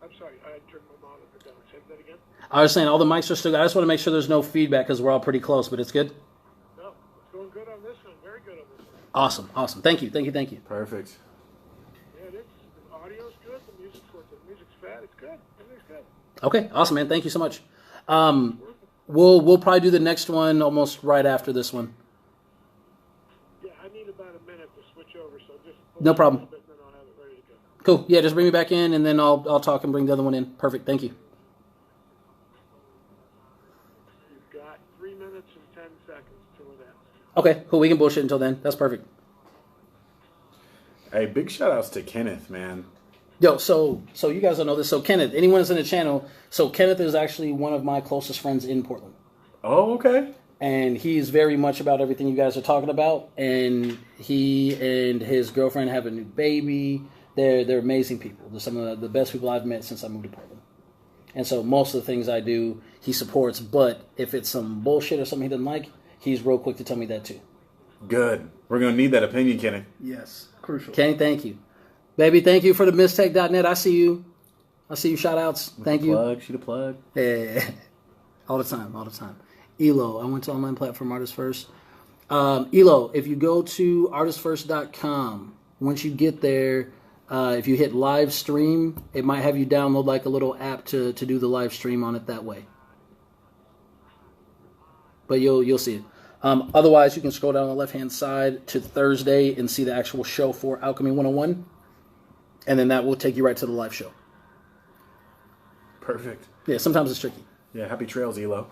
I'm sorry, I turned my monitor down. Say that again? I was saying all the mics are still good. I just want to make sure there's no feedback because we're all pretty close, but it's good? No, it's going good on this one. Very good on this one. Awesome. Thank you. Perfect. Yeah, it is. The audio's good. The music's fat. It's good. Everything's good. Okay, awesome, man. Thank you so much. We'll probably do the next one almost right after this one. Yeah, I need about a minute to switch over, so just No problem. a little bit, and then I'll have it ready to go. Cool. Yeah, just bring me back in, and then I'll talk and bring the other one in. Perfect. Thank you. You've got 3 minutes and 10 seconds till it ends. Okay, cool. We can bullshit until then. That's perfect. Hey, big shout outs to Kenneth, man. Yo, so you guys don't know this. So Kenneth, anyone that's in the channel, so Kenneth is actually one of my closest friends in Portland. Oh, okay. And he's very much about everything you guys are talking about. And he and his girlfriend have a new baby. They're amazing people. They're some of the best people I've met since I moved to Portland. And so most of the things I do, he supports. But if it's some bullshit or something he doesn't like, he's real quick to tell me that too. Good. We're going to need that opinion, Kenneth. Yes, crucial. Kenny, thank you. Baby, thank you for the mistech.net. I see you. Shout outs. Thank you. She the plug. Yeah. All the time. Elo. I went to online platform Artist First. Elo, if you go to artistfirst.com, once you get there, if you hit live stream, it might have you download like a little app to do the live stream on it that way. But you'll see it. Otherwise, you can scroll down on the left-hand side to Thursday and see the actual show for Alchemy 101. And then that will take you right to the live show. Perfect. Yeah, sometimes it's tricky. Yeah, happy trails, Elo.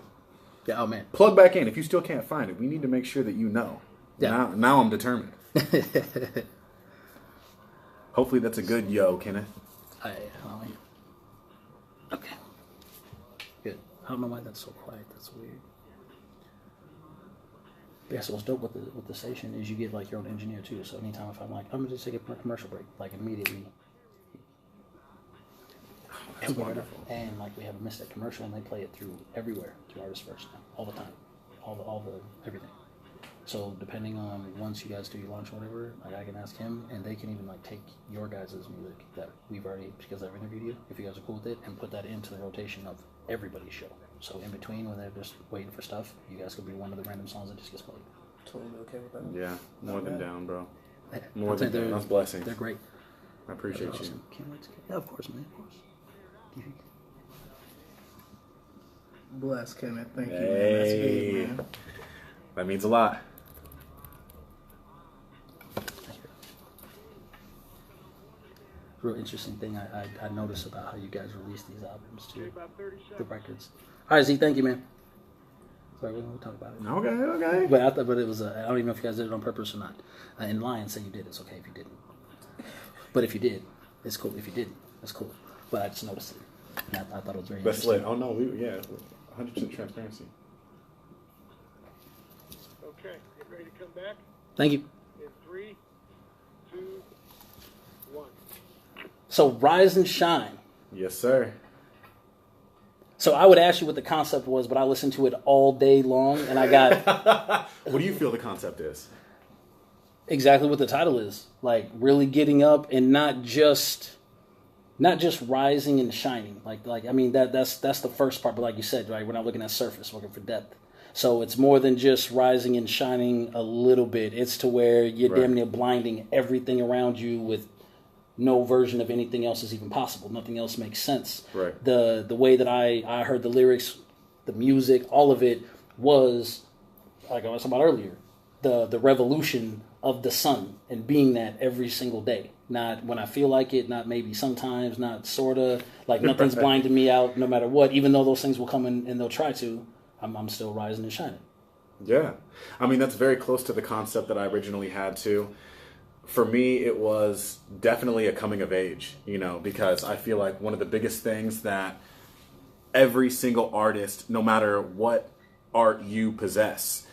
Yeah, oh man. Plug back in. If you still can't find it, we need to make sure that you know. Yeah. Now I'm determined. Hopefully that's a good yo, Kenneth. Okay. Good. I don't know why that's so quiet. That's weird. Yeah, so what's dope with the station is you get like your own engineer too. So anytime if I'm like, I'm gonna just take a commercial break, like immediately. That's wonderful. And like we have a Mystic commercial and they play it through everywhere, through Artist First now, all the time, all the everything. So depending on once you guys do your launch or whatever, like I can ask him and they can even like take your guys' music that we've already, because I've interviewed you, if you guys are cool with it, and put that into the rotation of everybody's show. So in between when they're just waiting for stuff, you guys could be one of the random songs that just gets played. Totally okay with that. Yeah, more than down, bro. Yeah, More than down. That's blessings. They're great. I appreciate They're you. awesome. Can't wait to get, yeah, of course, man, of course. Bless, Kenneth. Thank you, man. That's big, Hey. man. That means a lot. real interesting thing I noticed about how you guys release these albums too, About 30 the seconds. records. All right, Z, thank you, man. Sorry, we'll talk about it. Okay. But I thought, but it was. I don't even know if you guys did it on purpose or not. And Lion said you did. It's okay if you didn't. But if you did, it's cool. If you didn't, it's cool. But I just noticed it. And I thought it was very That's interesting. lit. Oh no, 100% transparency. Okay, get ready to come back Thank you. in 3, 2, 1. So Rise and Shine. Yes, sir. So I would ask you what the concept was, but I listened to it all day long, and I got What do you feel the concept is? exactly what the title is. Like really getting up and not just rising and shining. Like I mean that's the first part, but like you said, right, we're not looking at surface, we're looking for depth. So it's more than just rising and shining a little bit. It's to where you're Right. damn near blinding everything around you with no version of anything else is even possible. Nothing else makes sense. Right. The way that I heard the lyrics, the music, all of it was, like I was talking about earlier, the revolution of the sun and being that every single day. Not when I feel like it, not maybe sometimes, not sorta. Like nothing's blinding me out no matter what. Even though those things will come in and they'll try to, I'm still rising and shining. Yeah. I mean, that's very close to the concept that I originally had too. For me, it was definitely a coming of age, because I feel like one of the biggest things that every single artist, no matter what art you possess,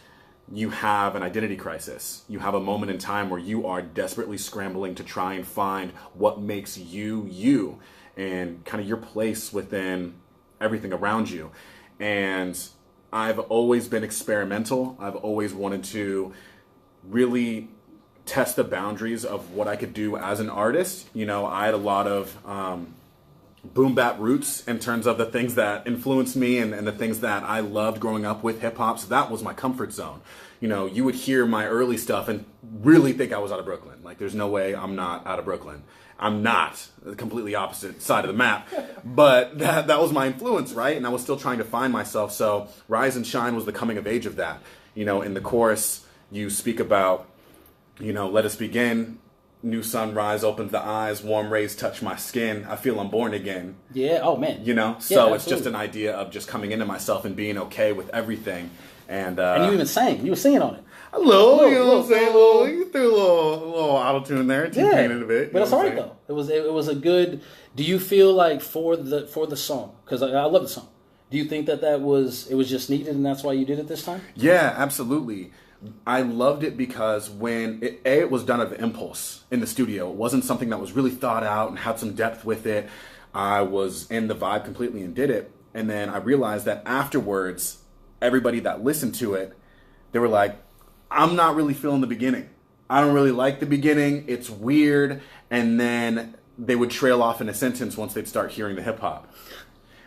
you have an identity crisis. You have a moment in time where you are desperately scrambling to try and find what makes you you and kind of your place within everything around you. And I've always been experimental. I've always wanted to really test the boundaries of what I could do as an artist. I had a lot of boom bap roots in terms of the things that influenced me and the things that I loved growing up with hip hop. So that was my comfort zone. You would hear my early stuff and really think I was out of Brooklyn. Like, there's no way I'm not out of Brooklyn. I'm not. The completely opposite side of the map. But that was my influence, right? And I was still trying to find myself. So Rise and Shine was the coming of age of that. In the chorus, you speak about, let us begin. New sunrise opens the eyes. Warm rays touch my skin. I feel I'm born again. Yeah. Oh man. So Yeah, it's just an idea of just coming into myself and being okay with everything. And you even sang. You were singing on it. a little, you know what I'm little. saying? You threw a little auto tune there, T-Pain in a bit. But it's all right though. It was a good. Do you feel like for the song? Because I love the song. Do you think that was just needed and that's why you did it this time? Yeah, absolutely. I loved it because when it was done of impulse in the studio. It wasn't something that was really thought out and had some depth with it. I was in the vibe completely and did it. And then I realized that afterwards, everybody that listened to it, they were like, I'm not really feeling the beginning. I don't really like the beginning. It's weird. And then they would trail off in a sentence once they'd start hearing the hip hop.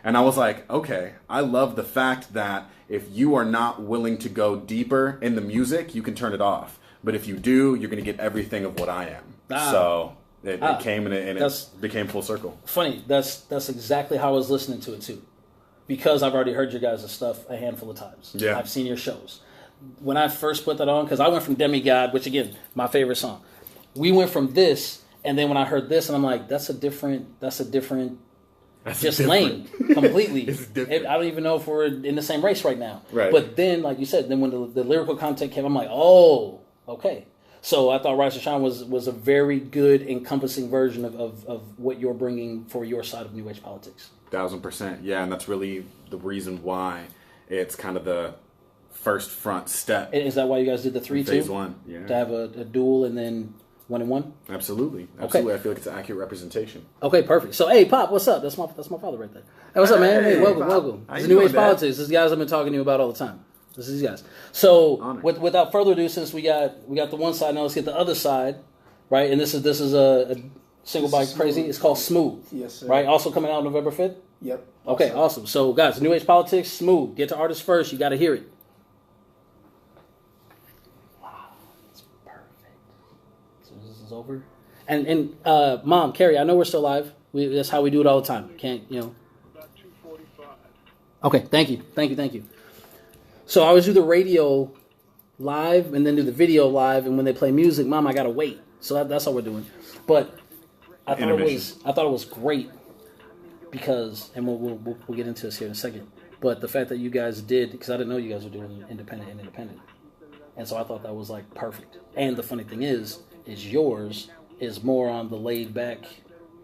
And I was like, okay, I love the fact that if you are not willing to go deeper in the music, you can turn it off. But if you do, you're going to get everything of what I am. So it came and it became full circle. Funny, that's exactly how I was listening to it too. Because I've already heard your guys' stuff a handful of times. Yeah. I've seen your shows. When I first put that on, because I went from Demigod, which again, my favorite song. We went from this, and then when I heard this, and I'm like, that's a different lane completely. It's different. I don't even know if we're in the same race right now. Right. But then, like you said, then when the lyrical content came, I'm like, oh, okay. So I thought Rise and Shine was a very good encompassing version of what you're bringing for your side of New Age politics. 1000%. Yeah, and that's really the reason why it's kind of the first front step. Is that why you guys did the 3-2? Phase 1, yeah. To have a duel and then 1-1? Absolutely. I feel like it's an accurate representation. Okay, perfect. So, hey, Pop, what's up? That's my father right there. Hey, what's up, man? Hey, welcome. How This is you New Age doing, Dad? Politics. This is guys I've been talking to you about all the time. This is these guys. So, Honor. without further ado, since we got the one side, now let's get the other side, right? And this is a single by Crazy. It's called Smooth. Yes, sir. Right? Also coming out November 5th? Yep. Okay, awesome. So, guys, New Age Politics, Smooth. Get to artists first. You got to hear it. Wow, that's perfect. So this is over. And Mom, Carrie, I know we're still live. That's how we do it all the time. Can't. About 2:45. Okay, thank you. So I always do the radio live and then do the video live, and when they play music, Mom, I gotta wait. So that's how we're doing. But I thought it was great because, and we'll get into this here in a second. But the fact that you guys did, because I didn't know you guys were doing independent, and so I thought that was like perfect. And the funny thing is yours is more on the laid back,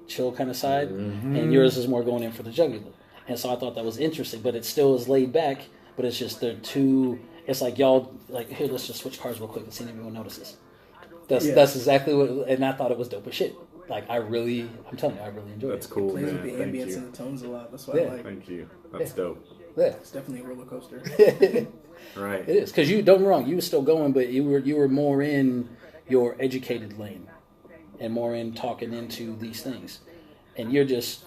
chill kind of side, and yours is more going in for the jugular. And so I thought that was interesting. But it still is laid back, but it's just they're two. It's like y'all like here. Let's just switch cars real quick and see if anyone notices. That's exactly what, and I thought it was dope as shit. Like I'm telling you, I really enjoyed it. That's cool, Plays man. with the Thank ambience you. and the tones a lot. That's what I like. Thank you. That's dope. Yeah, It's definitely a roller coaster. Right. it is because you don't get me wrong. You were still going, but you were more in your educated lane and more in talking into these things, and you're just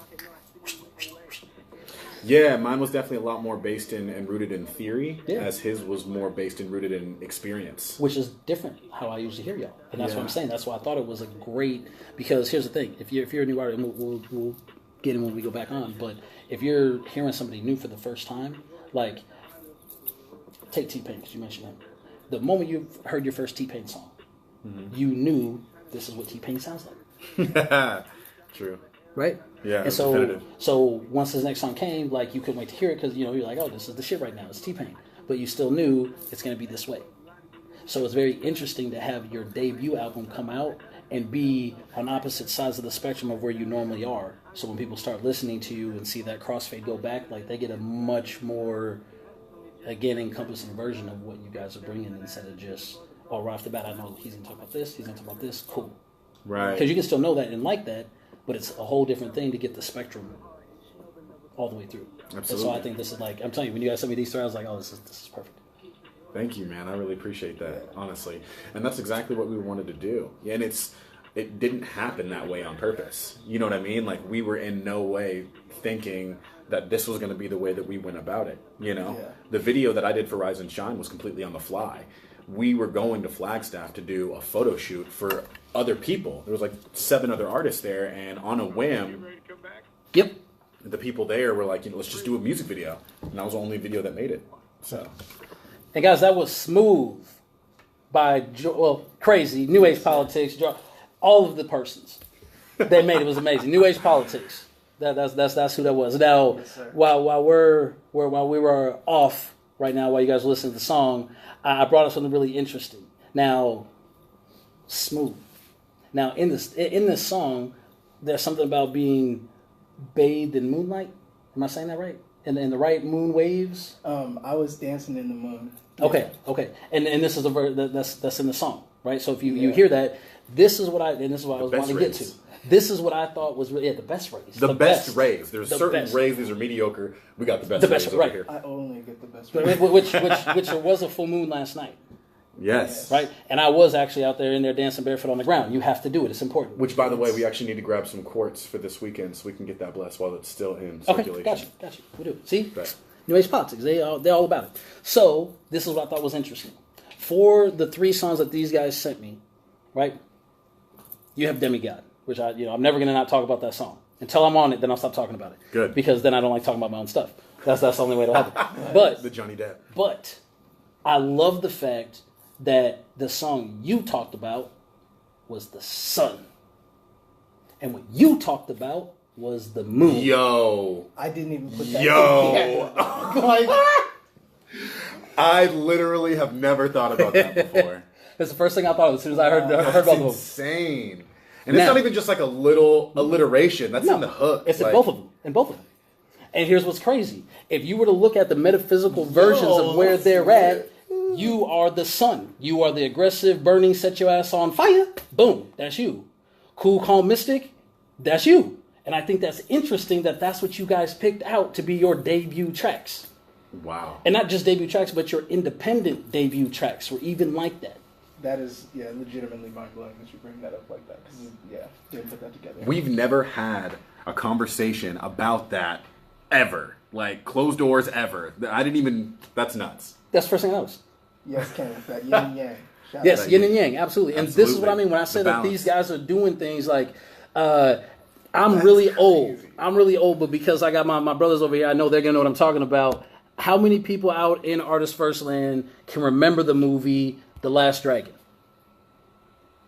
Yeah, mine was definitely a lot more based in and rooted in theory, Yeah. as his was more based and rooted in experience. which is different how I usually hear y'all, and that's what I'm Yeah. saying. That's why I thought it was a great because here's the thing: if you're a new artist, and we'll get in when we go back on, but if you're hearing somebody new for the first time, like take T-Pain because you mentioned him. The moment you heard your first T-Pain song, you knew this is what T-Pain sounds like, True. right? Yeah, And so, definitive. so once his next song came, like you couldn't wait to hear it because you're like, oh, this is the shit right now. It's T-Pain, but you still knew it's going to be this way. So it's very interesting to have your debut album come out and be on opposite sides of the spectrum of where you normally are. So when people start listening to you and see that crossfade go back, like they get a much more, again, encompassing version of what you guys are bringing instead of just, oh, right off the bat, I know he's going to talk about this, he's going to talk about this, cool. Right. Because you can still know that and like that, but it's a whole different thing to get the spectrum all the way through. And so Absolutely. I think this is like, I'm telling you, when you guys sent me these three, I was like, oh, this is perfect. Thank you, man. I really appreciate that, honestly. And that's exactly what we wanted to do. And it didn't happen that way on purpose. You know what I mean? Like, we were in no way thinking that this was going to be the way that we went about it, you know? Yeah. The video that I did for Rise and Shine was completely on the fly. We were going to Flagstaff to do a photo shoot for other people. There was like 7 other artists there, and on a whim, Ready to come back? Yep. the people there were like, let's just do a music video. And that was the only video that made it. So, And guys, that was Smooth by, Crazy, New Age Politics, all of the persons that made it was amazing. New Age Politics. That's who that was. Now, Yes, sir. while we were off right now, while you guys were listening to the song, I brought up something really interesting. Now, Smooth. Now, in this song, there's something about being bathed in moonlight. Am I saying that right? In the right moon waves. I was dancing in the moon. Okay. And this is that's in the song, right? So if you Yeah. hear that, this is what I was best wanting to get to. raves. This is what I thought was the best raves. the best raves. There's The certain best. raves, these are mediocre. We got the best The raves best, over right. here. I only get the best. which there was a full moon last night, Yes. right? And I was actually out there in there dancing barefoot on the ground. You have to do it. It's important. Which, by the way, we actually need to grab some quartz for this weekend so we can get that blessed while it's still in Okay, circulation. got you. We do it. See? Right. New Age Politics. They're all about it. So this is what I thought was interesting. For the 3 songs that these guys sent me, right? You have Demigod, which I'm never gonna not talk about that song. Until I'm on it, then I'll stop talking about it. Good. Because then I don't like talking about my own stuff. That's the only way to happen. But The Johnny Depp. But I love the fact that the song you talked about was the sun. And what you talked about was the moon. Yo. I didn't even put that. Yo. Like, I literally have never thought about that before. that's the first thing I thought of as soon as I heard That's about the moon. insane. And Now- it's not even just like a little alliteration. That's No, in the hook. It's like, in both of them. In both of them. And here's what's crazy. If you were to look at the metaphysical versions of where they're at, you are the sun. You are the aggressive, burning, set your ass on fire. Boom. That's you. Cool, calm, mystic. That's you. And I think that's interesting that that's what you guys picked out to be your debut tracks. Wow. And not just debut tracks, but your independent debut tracks were even like that. That is, legitimately mind blowing that you bring that up like that. Because, didn't put that together. We've never had a conversation about that ever. Like, closed doors ever. I didn't even... That's nuts. That's the first thing I noticed. Yes, Ken, that yin and yang. Shout Yes, out. yin and yang, absolutely. And this is what I Absolutely. mean when I say The that these balance. guys are doing things like, I'm really old. I'm really old, but because I got my brothers over here, I know they're going to know what I'm talking about. How many people out in Artist First Land can remember the movie The Last Dragon?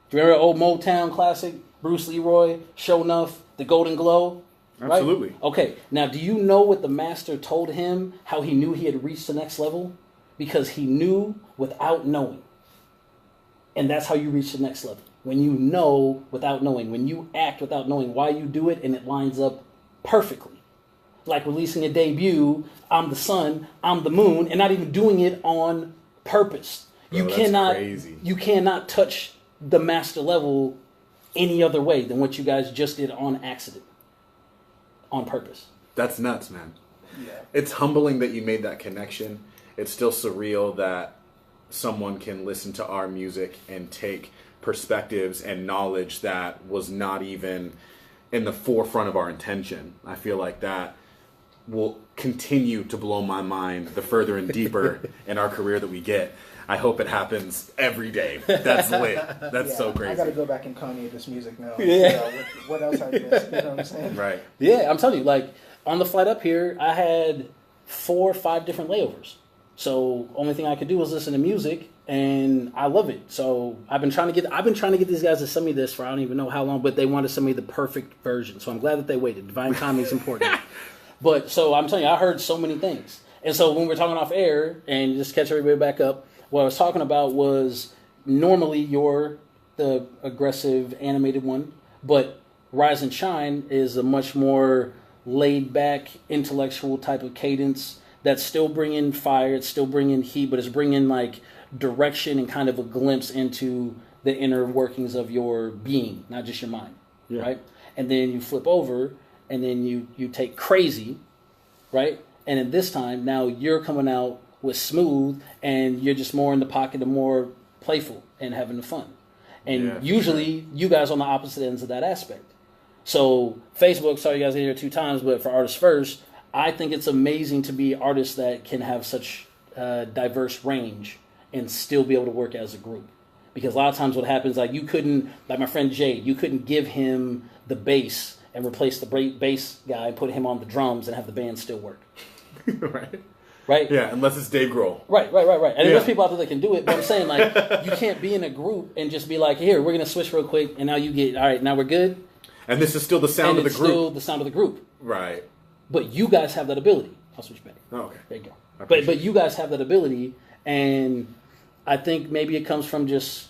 Do you remember old Motown classic? Bruce Leroy, Show Enough, The Golden Glow. Right? Absolutely. Okay, now do you know what the master told him, how he knew he had reached the next level? Because he knew without knowing. And that's how you reach the next level. When you know without knowing, when you act without knowing why you do it and it lines up perfectly. Like releasing a debut, I'm the sun, I'm the moon, and not even doing it on purpose. Bro, that's crazy. You cannot touch the master level any other way than what you guys just did on accident. On purpose. That's nuts, man. Yeah. It's humbling that you made that connection. It's still surreal that someone can listen to our music and take perspectives and knowledge that was not even in the forefront of our intention. I feel like that will continue to blow my mind the further and deeper in our career that we get. I hope it happens every day. That's lit. That's so crazy. I got to go back and Kanye this music now. Yeah. What else I missed? You know what I'm saying? Right. Yeah, I'm telling you, like, on the flight up here, I had 4 or 5 different layovers. So only thing I could do was listen to music, and I love it. So I've been trying to get these guys to send me this for I don't even know how long, but they want to send me the perfect version. So I'm glad that they waited. Divine timing is important. But so I'm telling you, I heard so many things. And so when we're talking off air, and just catch everybody back up, what I was talking about was normally you're the aggressive animated one, but Rise and Shine is a much more laid back, intellectual type of cadence that's still bringing fire, it's still bringing heat, but it's bringing like direction and kind of a glimpse into the inner workings of your being, not just your mind, right? And then you flip over, and then you take Crazy, right? And at this time, now you're coming out with Smooth, and you're just more in the pocket and more playful and having the fun. And usually, you guys on the opposite ends of that aspect. So Facebook, sorry you guys get here 2 times, but for Artists First, I think it's amazing to be artists that can have such diverse range and still be able to work as a group. Because a lot of times what happens, like you couldn't, like my friend Jay, you couldn't give him the bass and replace the bass guy and put him on the drums and have the band still work. Right. Right? Yeah, unless it's Dave Grohl. Right. And there's people out there that can do it, but I'm saying, like, you can't be in a group and just be like, here, we're going to switch real quick, and now you get, all right, now we're good. And this is still the sound of the group. Still the sound of the group. Right. But you guys have that ability. I'll switch back. Oh, okay. There you go. But you guys have that ability, and I think maybe it comes from just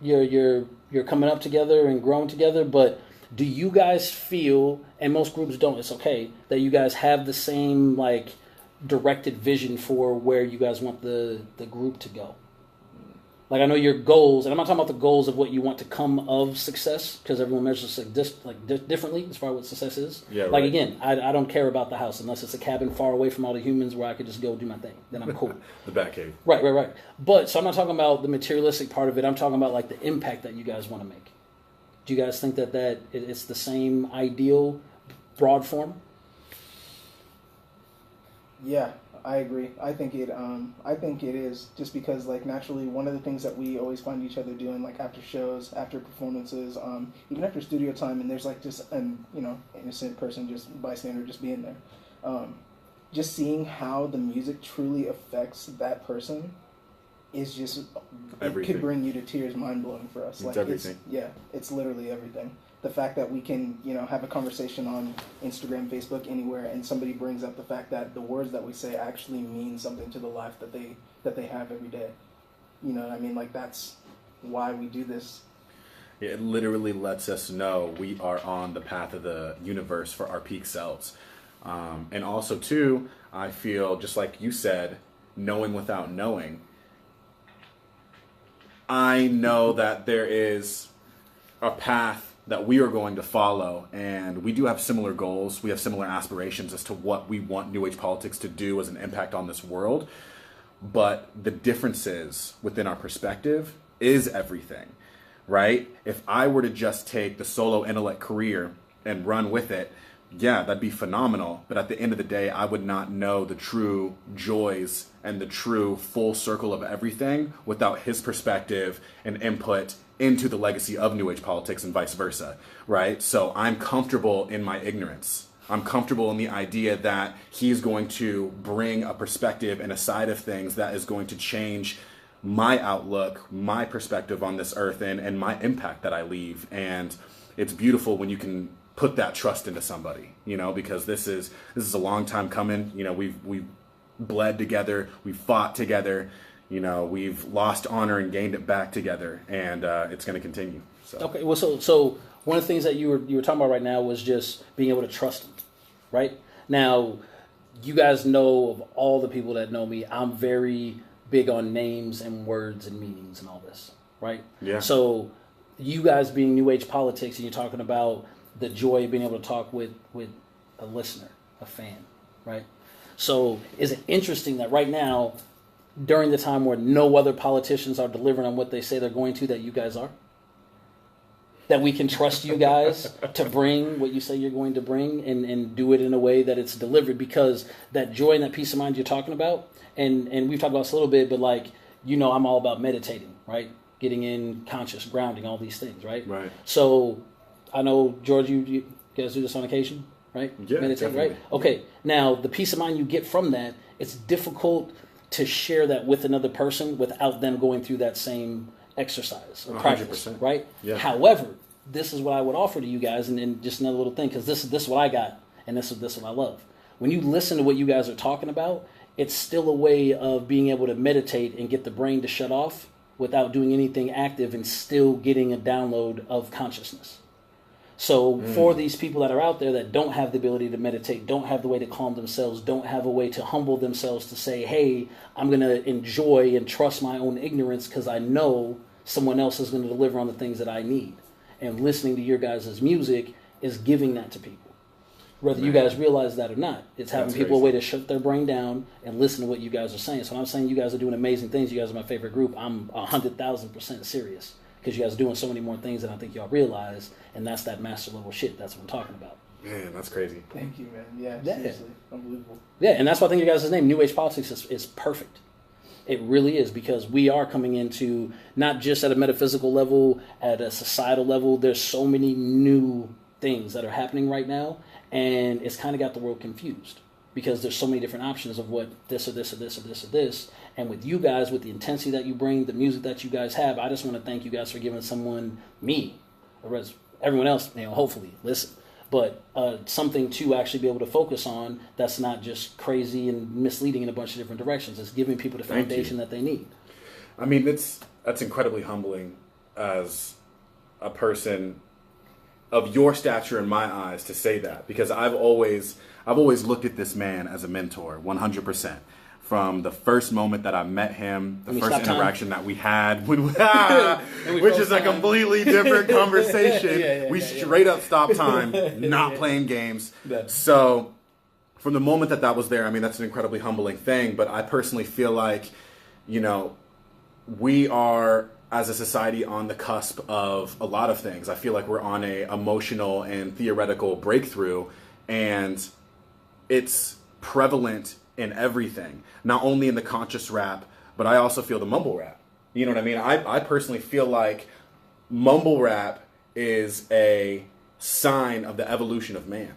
you're coming up together and growing together, but do you guys feel, and most groups don't, it's okay, that you guys have the same, like, directed vision for where you guys want the group to go? Like, I know your goals, and I'm not talking about the goals of what you want to come of success, because everyone measures differently as far as what success is. Yeah, like, again, I don't care about the house unless it's a cabin far away from all the humans where I could just go do my thing. Then I'm cool. The Batcave. Right. But, so I'm not talking about the materialistic part of it. I'm talking about, like, the impact that you guys want to make. Do you guys think that it's the same ideal broad form? Yeah, I agree. I think it is, just because, like, naturally one of the things that we always find each other doing, like after shows, after performances, even after studio time, and there's like just an innocent person, just bystander, just being there, just seeing how the music truly affects that person is just everything. It could bring you to tears, mind blowing for us. It's like everything. It's literally everything. The fact that we can, have a conversation on Instagram, Facebook, anywhere, and somebody brings up the fact that the words that we say actually mean something to the life that they have every day. You know what I mean? Like, that's why we do this. It literally lets us know we are on the path of the universe for our peak selves. And also, too, I feel, just like you said, knowing without knowing, I know that there is a path that we are going to follow, and we do have similar goals. We have similar aspirations as to what we want New Age politics to do as an impact on this world. But the differences within our perspective is everything, right? If I were to just take the solo intellect career and run with it, yeah, that'd be phenomenal. But at the end of the day, I would not know the true joys and the true full circle of everything without his perspective and input into the legacy of New Age politics and vice versa, right? So I'm comfortable in my ignorance. I'm comfortable in the idea that he's going to bring a perspective and a side of things that is going to change my outlook, my perspective on this earth, and my impact that I leave. And it's beautiful when you can put that trust into somebody, you know, because this is a long time coming. You know, we've bled together, we've fought together, you know, we've lost honor and gained it back together, and it's going to continue. So. Okay, well, so one of the things that you were talking about right now was just being able to trust them, right? Now, you guys know of all the people that know me, I'm very big on names and words and meanings and all this, right? Yeah. So you guys being New Age politics, and you're talking about the joy of being able to talk with a listener, a fan, right? So is it interesting that right now, during the time where no other politicians are delivering on what they say they're going to, that you guys are? That we can trust you guys to bring what you say you're going to bring and do it in a way that it's delivered, because that joy and that peace of mind you're talking about, and we've talked about this a little bit, but like, you know, I'm all about meditating, right? Getting in conscious, grounding, all these things, right? Right. So I know, George, you guys do this on occasion, right? Yeah, meditate, definitely. right? Okay. Now, the peace of mind you get from that, it's difficult to share that with another person without them going through that same exercise or practice, 100%. right? Yeah. However, this is what I would offer to you guys, and just another little thing, because this is what I got, and this is what I love. When you listen to what you guys are talking about, it's still a way of being able to meditate and get the brain to shut off without doing anything active, and still getting a download of consciousness. So for these people that are out there that don't have the ability to meditate, don't have the way to calm themselves, don't have a way to humble themselves to say, hey, I'm going to enjoy and trust my own ignorance because I know someone else is going to deliver on the things that I need. And listening to your guys' music is giving that to people. Whether you guys realize that or not. It's having That's people a crazy. way to shut their brain down and listen to what you guys are saying. So when I'm saying you guys are doing amazing things, you guys are my favorite group, I'm 100,000% serious. Because you guys are doing so many more things than I think y'all realize. And that's that master level shit. That's what I'm talking about. Man, that's crazy. Thank you, man. Yeah, Yeah. seriously. Unbelievable. Yeah, and that's why I think your guys' name, New Age Politics, is perfect. It really is, because we are coming into, not just at a metaphysical level, at a societal level, there's so many new things that are happening right now, and it's kind of got the world confused, because there's so many different options of what this or this or this or this or this. And with you guys, with the intensity that you bring, the music that you guys have, I just want to thank you guys for giving someone, me, or everyone else, you know, hopefully, listen, but something to actually be able to focus on that's not just crazy and misleading in a bunch of different directions. It's giving people the Thank foundation you. that they need. I mean, that's incredibly humbling as a person of your stature in my eyes to say that, because I've always looked at this man as a mentor, 100%. From the first moment that I met him, the first interaction that we had, which is a completely different conversation. We straight up stopped time, not playing games. So from the moment that was there, I mean, that's an incredibly humbling thing. But I personally feel like, you know, we are, as a society, on the cusp of a lot of things. I feel like we're on a emotional and theoretical breakthrough, and it's prevalent in everything, not only in the conscious rap, but I also feel the mumble rap. You know what I mean? I personally feel like mumble rap is a sign of the evolution of man.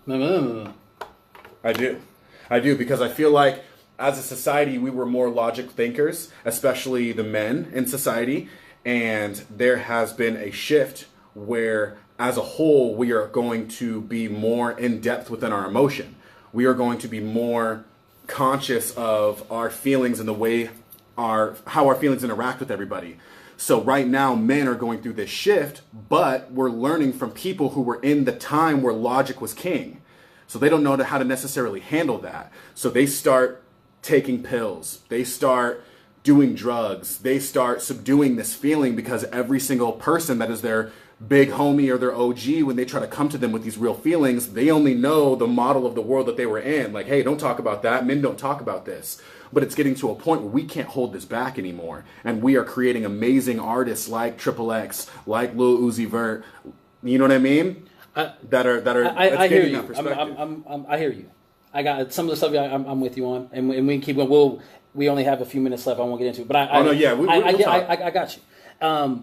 I do, because I feel like as a society, we were more logic thinkers, especially the men in society, and there has been a shift where, as a whole, we are going to be more in depth within our emotion. We are going to be more conscious of our feelings and the way how our feelings interact with everybody. So right now, men are going through this shift, but we're learning from people who were in the time where logic was king. So they don't know how to necessarily handle that. So they start taking pills. They start doing drugs. They start subduing this feeling, because every single person that is their big homie or their OG, when they try to come to them with these real feelings, they only know the model of the world that they were in. Like, hey, don't talk about that. Men don't talk about this. But it's getting to a point where we can't hold this back anymore. And we are creating amazing artists like Triple X, like Lil Uzi Vert. You know what I mean? I hear you. I hear you. I got some of the stuff I'm with you on, and we can keep going. We only have a few minutes left. I won't get into it, but I got you.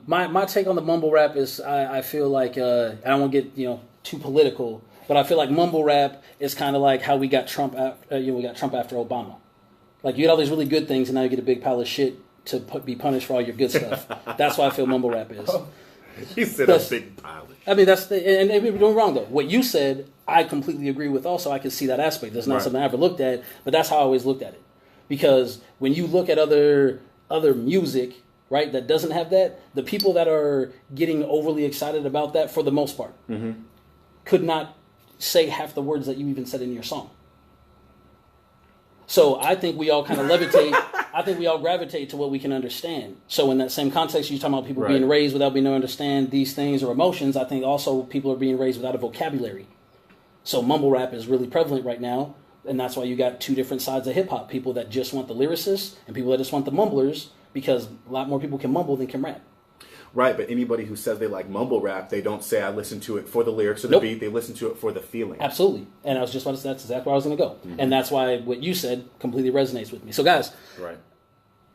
My take on the mumble rap is I feel like I don't want to get too political, but I feel like mumble rap is kind of like how we got Trump. We got Trump after Obama. Like, you get all these really good things, and now you get a big pile of shit to be punished for all your good stuff. That's why I feel mumble rap is. He said a big pile. I mean, that's and maybe we're doing wrong though. What you said, I completely agree with. Also, I can see that aspect. That's not something I ever looked at, but that's how I always looked at it. Because when you look at other music, right, that doesn't have that, the people that are getting overly excited about that, for the most part, could not say half the words that you even said in your song. So I think we all kind of levitate. I think we all gravitate to what we can understand. So in that same context, you're talking about people being raised without being able to understand these things or emotions. I think also people are being raised without a vocabulary. So mumble rap is really prevalent right now. And that's why you got two different sides of hip hop. People that just want the lyricists and people that just want the mumblers, because a lot more people can mumble than can rap. Right, but anybody who says they like mumble rap, they don't say I listen to it for the lyrics or the beat. They listen to it for the feeling. Absolutely. And I was just about to say that's exactly where I was going to go. And that's why what you said completely resonates with me. So guys,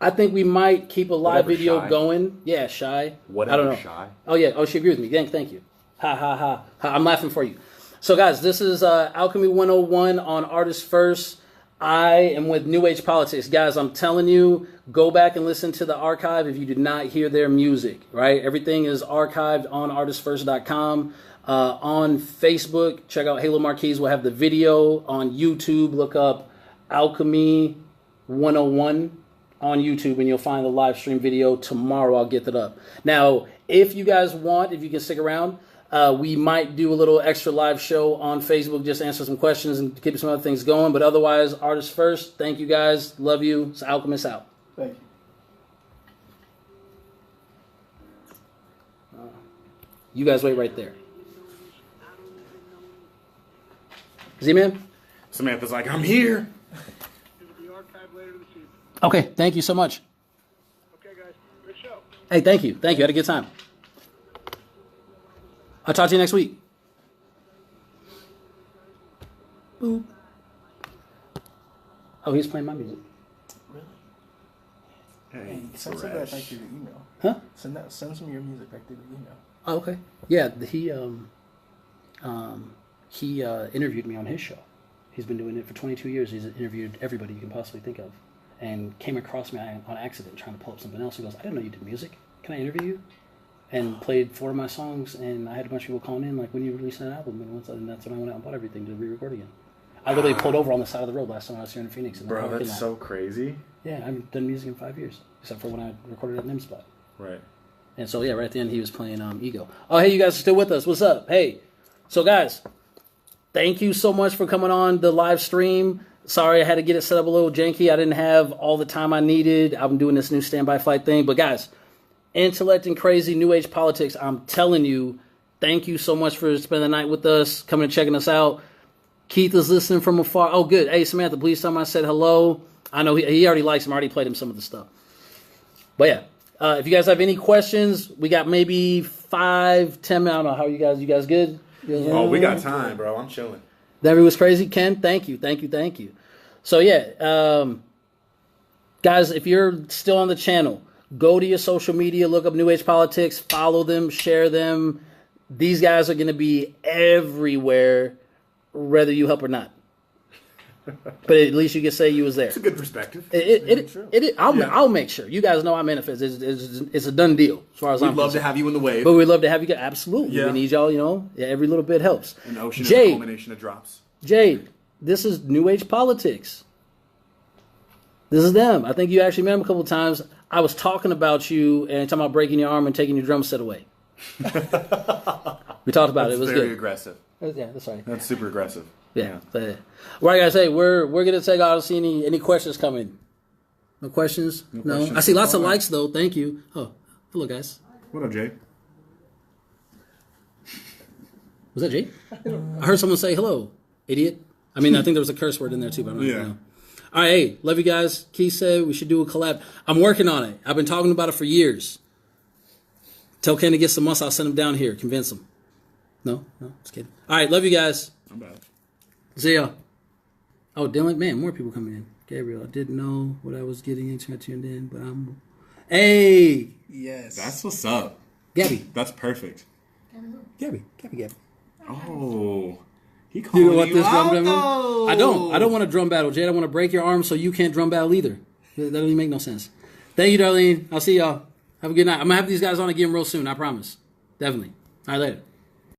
I think we might keep a live video going. Yeah, Shy. Whatever, I don't know. Shy. Oh, yeah. Oh, she agreed with me. Thank you. Ha, ha, ha. I'm laughing for you. So guys, this is Alchemy 101 on Artists First. I am with New Age Politics. Guys, I'm telling you, go back and listen to the archive if you did not hear their music, right? Everything is archived on artistfirst.com. On Facebook, check out Halo Marquise. We'll have the video. On YouTube, look up Alchemy 101 on YouTube, and you'll find the live stream video tomorrow. I'll get that up. Now, if you guys want, if you can stick around, we might do a little extra live show on Facebook, just answer some questions and keep some other things going. But otherwise, Artists First. Thank you guys. Love you. It's Alchemist out. Thank you. You guys wait right there. Z-Man? Samantha's like, I'm here. It'll be archived later this evening. Okay, thank you so much. Okay, guys. Good show. Hey, thank you. Thank you. Had a good time. I'll talk to you next week. Boop. Oh, he's playing my music. Hey, Send some of that back to the email. Huh? Send some of your music back to the email. Oh, okay. Yeah, he interviewed me on his show. He's been doing it for 22 years. He's interviewed everybody you can possibly think of, and came across me on accident trying to pull up something else. He goes, "I didn't know you did music. Can I interview you?" And played 4 of my songs, and I had a bunch of people calling in, like, when you releasing an album, and that's when I went out and bought everything to re-record again. I literally pulled over on the side of the road last time I was here in Phoenix. And bro, that's so crazy. Yeah, I haven't done music in 5 years, except for when I recorded at NIM Spot. Right. And so, yeah, right at the end, he was playing Ego. Oh, hey, you guys are still with us. What's up? Hey. So, guys, thank you so much for coming on the live stream. Sorry, I had to get it set up a little janky. I didn't have all the time I needed. I'm doing this new standby flight thing. But, guys, Intellect and Crazy, New Age Politics, I'm telling you, thank you so much for spending the night with us, coming and checking us out. Keith is listening from afar. Oh, good. Hey, Samantha, please tell him I said hello. I know he already likes him. I already played him some of the stuff. But, yeah. If you guys have any questions, we got maybe 5, 10 minutes. I don't know. How are you guys? You guys good? Oh, we got time, bro. I'm chilling. That was crazy. Ken, thank you. So, yeah. Guys, if you're still on the channel, go to your social media, look up New Age Politics, follow them, share them. These guys are going to be everywhere, whether you help or not. But at least you can say you was there. It's a good perspective. I'll make sure. You guys know I manifest. It's a done deal as far as I'm concerned. We'd love to have you in the wave. But we'd love to have you guys. Absolutely. Yeah. We need y'all, every little bit helps. An ocean is a culmination of drops. Jade, this is New Age Politics. This is them. I think you actually met them a couple of times. I was talking about you and talking about breaking your arm and taking your drum set away. We talked about it. It was very good. aggressive. Yeah, that's right. That's super aggressive. Yeah. Right, guys. Hey, we're gonna take. I don't see any questions coming. No questions. No. Questions. I see lots of likes though. Thank you. Oh, hello, guys. What up, Jay? Was that Jay? I heard someone say hello, idiot. I mean, I think there was a curse word in there too, but I'm not know. All right, hey, love you guys. Keith said we should do a collab. I'm working on it. I've been talking about it for years. Tell Ken to get some muscle. I'll send him down here. Convince him. No, just kidding. All right, love you guys. I'm bad. See ya. Oh, Dylan, man, more people coming in. Gabriel, I didn't know what I was getting into. I tuned in, but I'm. Hey. Yes. That's what's up. Gabby. That's perfect. Gabby. Oh. He You calling know what you this drum out, battle? though. I don't want to drum battle, Jade. I want to break your arm so you can't drum battle either. That doesn't even make no sense. Thank you, Darlene. I'll see y'all. Have a good night. I'm gonna have these guys on again real soon. I promise. Definitely. All right, later.